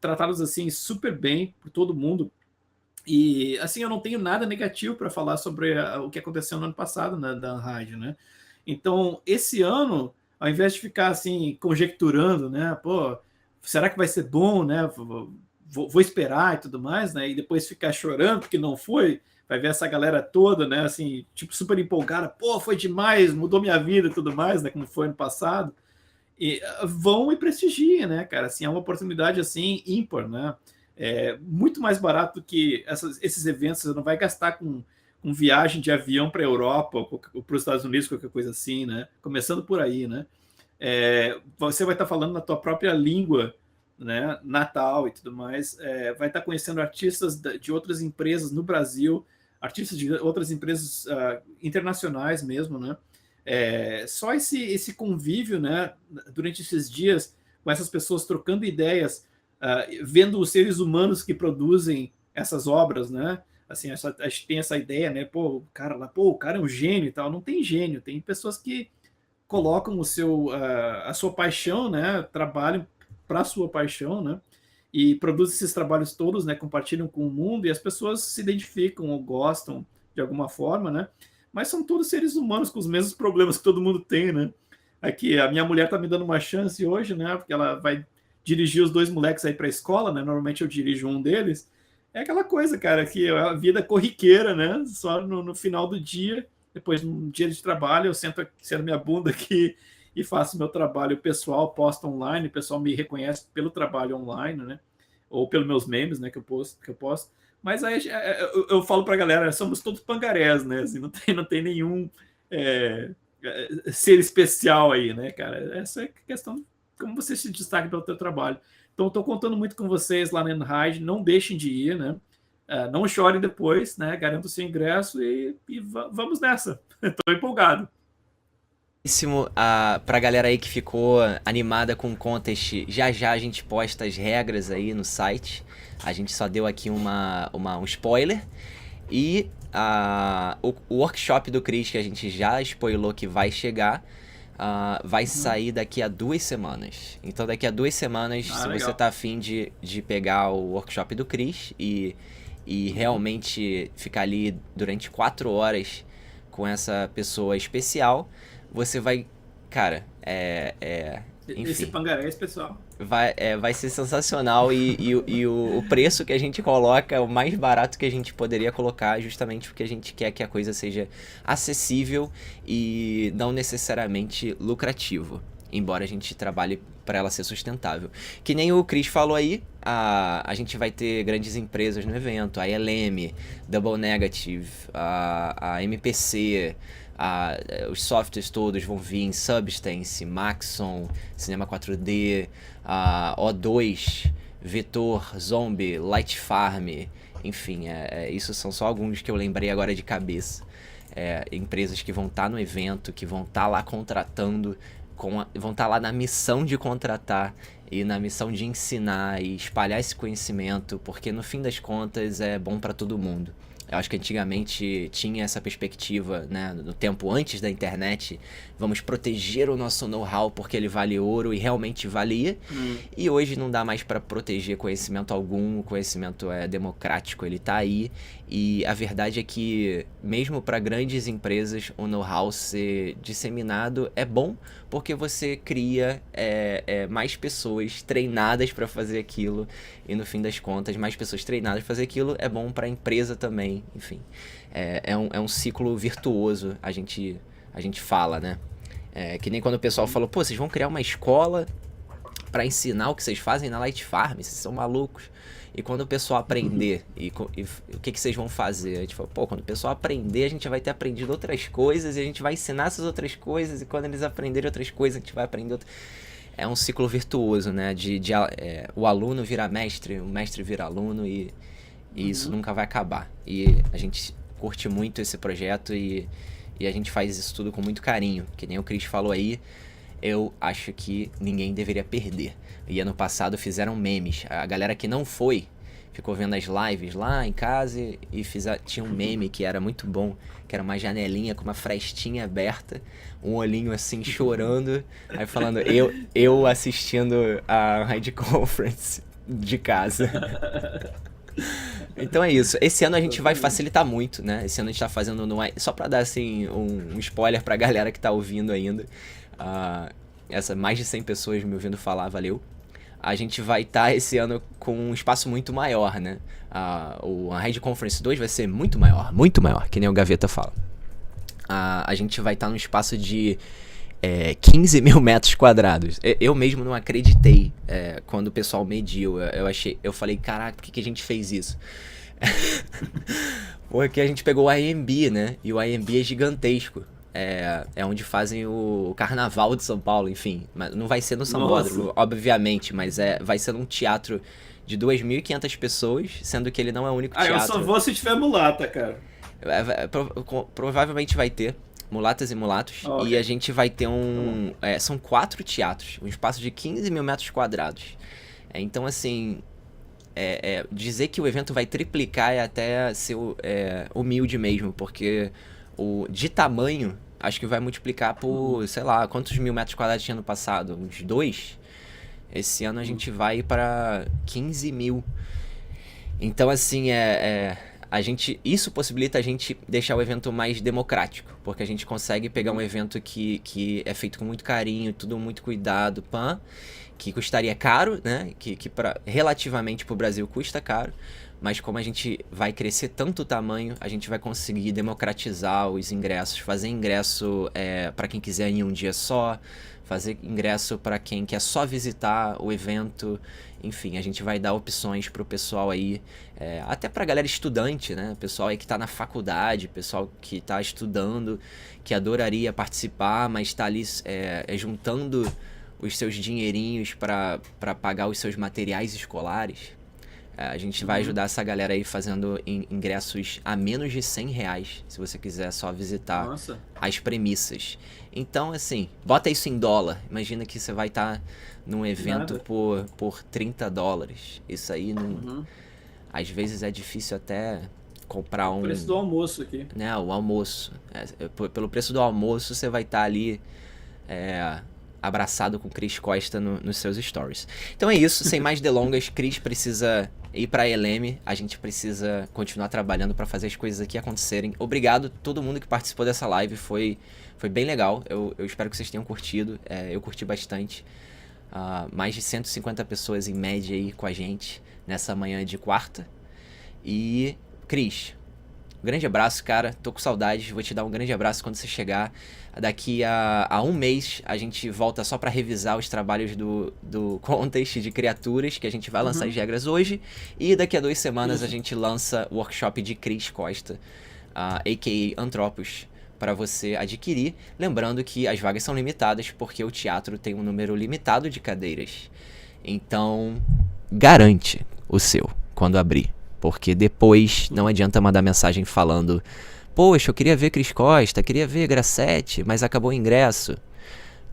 tratados, assim, super bem por todo mundo. E, assim, eu não tenho nada negativo para falar sobre o que aconteceu no ano passado, né, da Unhide, né. Então, esse ano, ao invés de ficar, assim, conjecturando, né, pô, será que vai ser bom, né? Vou esperar e tudo mais, né? E depois ficar chorando porque não foi, vai ver essa galera toda, né? Assim, tipo, super empolgada, pô, foi demais, mudou minha vida e tudo mais, né? Como foi ano passado. E vão e prestigiem, né, cara? Assim, é uma oportunidade, assim, ímpar, né? Muito mais barato do que esses eventos. Você não vai gastar com viagem de avião para a Europa ou para os Estados Unidos, qualquer coisa assim, né? Começando por aí, né? Você vai estar falando na tua própria língua, né, natal e tudo mais, vai estar conhecendo artistas de outras empresas no Brasil, artistas de outras empresas internacionais mesmo, né? Só esse convívio, né, durante esses dias, com essas pessoas trocando ideias, vendo os seres humanos que produzem essas obras, né? Assim, a gente tem essa ideia, né? Pô, o cara é um gênio e tal. Não tem gênio, tem pessoas que colocam a sua paixão, né? Trabalham para a sua paixão, né? E produzem esses trabalhos todos, né? Compartilham com o mundo e as pessoas se identificam ou gostam de alguma forma, né? Mas são todos seres humanos com os mesmos problemas que todo mundo tem, né? Aqui, a minha mulher tá me dando uma chance hoje, né? Porque ela vai dirigir os 2 moleques aí para a escola, né? Normalmente eu dirijo um deles. É aquela coisa, cara, que a vida corriqueira, né? Só no final do dia, depois de um dia de trabalho, eu sento minha bunda aqui e faço meu trabalho pessoal, posto online, o pessoal me reconhece pelo trabalho online, né? Ou pelos meus memes, né, que eu posto. Mas aí eu falo pra galera, somos todos pangarés, né? Assim, não tem nenhum ser especial aí, né, cara? Essa é a questão de como você se destaca pelo teu trabalho. Então, estou contando muito com vocês lá na Unhide, não deixem de ir, né? Não chorem depois, né? Garanta o seu ingresso e vamos nessa. Estou empolgado. Pra galera aí que ficou animada com o contest, já a gente posta as regras aí no site. A gente só deu aqui um spoiler. E o workshop do Chris, que a gente já spoilou que vai chegar, vai sair daqui a 2 semanas. Então daqui a 2 semanas, se legal. Você tá afim de pegar o workshop do Chris e realmente ficar ali durante 4 horas com essa pessoa especial, você vai cara, Esse enfim, pangaré pessoal. vai ser sensacional e o preço que a gente coloca é o mais barato que a gente poderia colocar, justamente porque a gente quer que a coisa seja acessível e não necessariamente lucrativo, embora a gente trabalhe para ela ser sustentável. Que nem o Chris falou aí, a gente vai ter grandes empresas no evento, a LM, Double Negative, a MPC, os softwares todos vão vir, Substance, Maxon, Cinema 4D, a O2, Vetor, Zombie, Light Farm, enfim, isso são só alguns que eu lembrei agora de cabeça. Empresas que vão estar no evento, que vão estar lá contratando, vão estar lá na missão de contratar e na missão de ensinar e espalhar esse conhecimento, porque no fim das contas é bom para todo mundo. Eu acho que antigamente tinha essa perspectiva, né, no tempo antes da internet, vamos proteger o nosso know-how porque ele vale ouro e realmente valia. E hoje não dá mais para proteger conhecimento algum, o conhecimento é democrático, ele tá aí. E a verdade é que mesmo para grandes empresas o know-how ser disseminado é bom, porque você cria mais pessoas treinadas para fazer aquilo, e no fim das contas mais pessoas treinadas para fazer aquilo é bom para a empresa também. Enfim, é um ciclo virtuoso, a gente fala, né? Que nem quando o pessoal falou, pô, vocês vão criar uma escola para ensinar o que vocês fazem na Light Farm, vocês são malucos. E quando o pessoal aprender, e o que vocês vão fazer? A gente falou, pô, quando o pessoal aprender, a gente já vai ter aprendido outras coisas, e a gente vai ensinar essas outras coisas, e quando eles aprenderem outras coisas, a gente vai aprender outras. É um ciclo virtuoso, né? O aluno vira mestre, o mestre vira aluno, e isso nunca vai acabar. E a gente curte muito esse projeto e a gente faz isso tudo com muito carinho. Que nem o Chris falou aí, eu acho que ninguém deveria perder. E ano passado fizeram memes. A galera que não foi, ficou vendo as lives lá em casa e tinha um meme que era muito bom, que era uma janelinha com uma frestinha aberta, um olhinho assim chorando, aí falando, eu assistindo a Raid Conference de casa. Então é isso. Esse ano a gente vai facilitar muito, né? Esse ano a gente tá fazendo só pra dar assim um spoiler pra galera que tá ouvindo ainda. Mais de 100 pessoas me ouvindo falar, valeu. A gente vai estar esse ano com um espaço muito maior, né? A Raid Conference 2 vai ser muito maior, que nem o Gaveta fala. A gente vai estar num espaço de 15 mil metros quadrados. Eu mesmo não acreditei quando o pessoal mediu. Eu falei, caraca, por que a gente fez isso? Porque a gente pegou o IMB, né? E o IMB é gigantesco. É onde fazem o Carnaval de São Paulo, enfim. Mas não vai ser no Sambódromo, obviamente, mas vai ser num teatro de 2.500 pessoas, sendo que ele não é o único teatro. Eu só vou se tiver mulata, cara. Provavelmente vai ter mulatas e mulatos. Okay. E a gente vai ter são 4 teatros, um espaço de 15 mil metros quadrados. Então, assim, dizer que o evento vai triplicar é até ser humilde mesmo, porque de tamanho, acho que vai multiplicar por, sei lá, quantos mil metros quadrados tinha no passado? Uns 2? Esse ano a gente vai para 15 mil. Então, assim, isso possibilita a gente deixar o evento mais democrático, porque a gente consegue pegar um evento que é feito com muito carinho, tudo muito cuidado, que custaria caro, né? Que relativamente para o Brasil custa caro, mas como a gente vai crescer tanto o tamanho, a gente vai conseguir democratizar os ingressos, fazer ingresso para quem quiser em um dia só, fazer ingresso para quem quer só visitar o evento. Enfim, a gente vai dar opções pro pessoal aí, até pra galera estudante, né? Pessoal aí que tá na faculdade, pessoal que tá estudando, que adoraria participar, mas tá ali juntando os seus dinheirinhos para pagar os seus materiais escolares. A gente vai ajudar essa galera aí fazendo ingressos a menos de R$100, se você quiser só visitar as premissas. Então, assim, bota isso em dólar. Imagina que você vai estar num evento por $30. Isso aí, às vezes é difícil até comprar o preço do almoço aqui. Né, o almoço. Pelo preço do almoço, você vai estar ali abraçado com Cris Costa nos seus stories. Então é isso, sem mais delongas, Cris precisa ir pra LM, a gente precisa continuar trabalhando pra fazer as coisas aqui acontecerem. Obrigado a todo mundo que participou dessa live, foi bem legal, eu espero que vocês tenham curtido, eu curti bastante. Mais de 150 pessoas em média aí com a gente nessa manhã de quarta. E, Cris, um grande abraço, cara. Tô com saudades, vou te dar um grande abraço quando você chegar. Daqui a um mês a gente volta só pra revisar os trabalhos do contest de criaturas, que a gente vai lançar as regras hoje. E daqui a 2 semanas a gente lança o workshop de Cris Costa, a.k.a. Antropos, para você adquirir. Lembrando que as vagas são limitadas porque o teatro tem um número limitado de cadeiras. Então, garante o seu quando abrir. Porque depois não adianta mandar mensagem falando: poxa, eu queria ver Cris Costa, queria ver Grassetti, mas acabou o ingresso.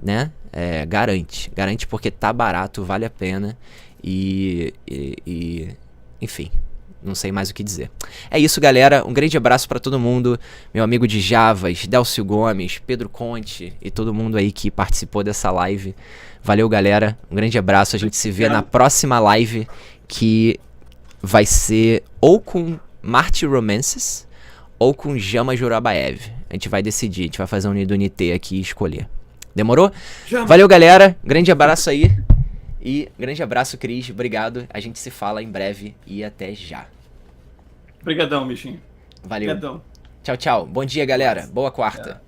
Né? Garante porque tá barato, vale a pena. Enfim, não sei mais o que dizer. É isso, galera. Um grande abraço pra todo mundo. Meu amigo de Javas, Delcio Gomes, Pedro Conte e todo mundo aí que participou dessa live. Valeu, galera. Um grande abraço. A gente se vê na próxima live, que vai ser ou com Marty Romances ou com Jama Jurabaev. A gente vai decidir. A gente vai fazer um Nidunité aqui e escolher. Demorou? Valeu, galera. Grande abraço aí. E grande abraço, Cris. Obrigado. A gente se fala em breve e até já. Obrigadão, bichinho. Valeu. Obrigadão. Tchau, tchau. Bom dia, galera. Boa quarta.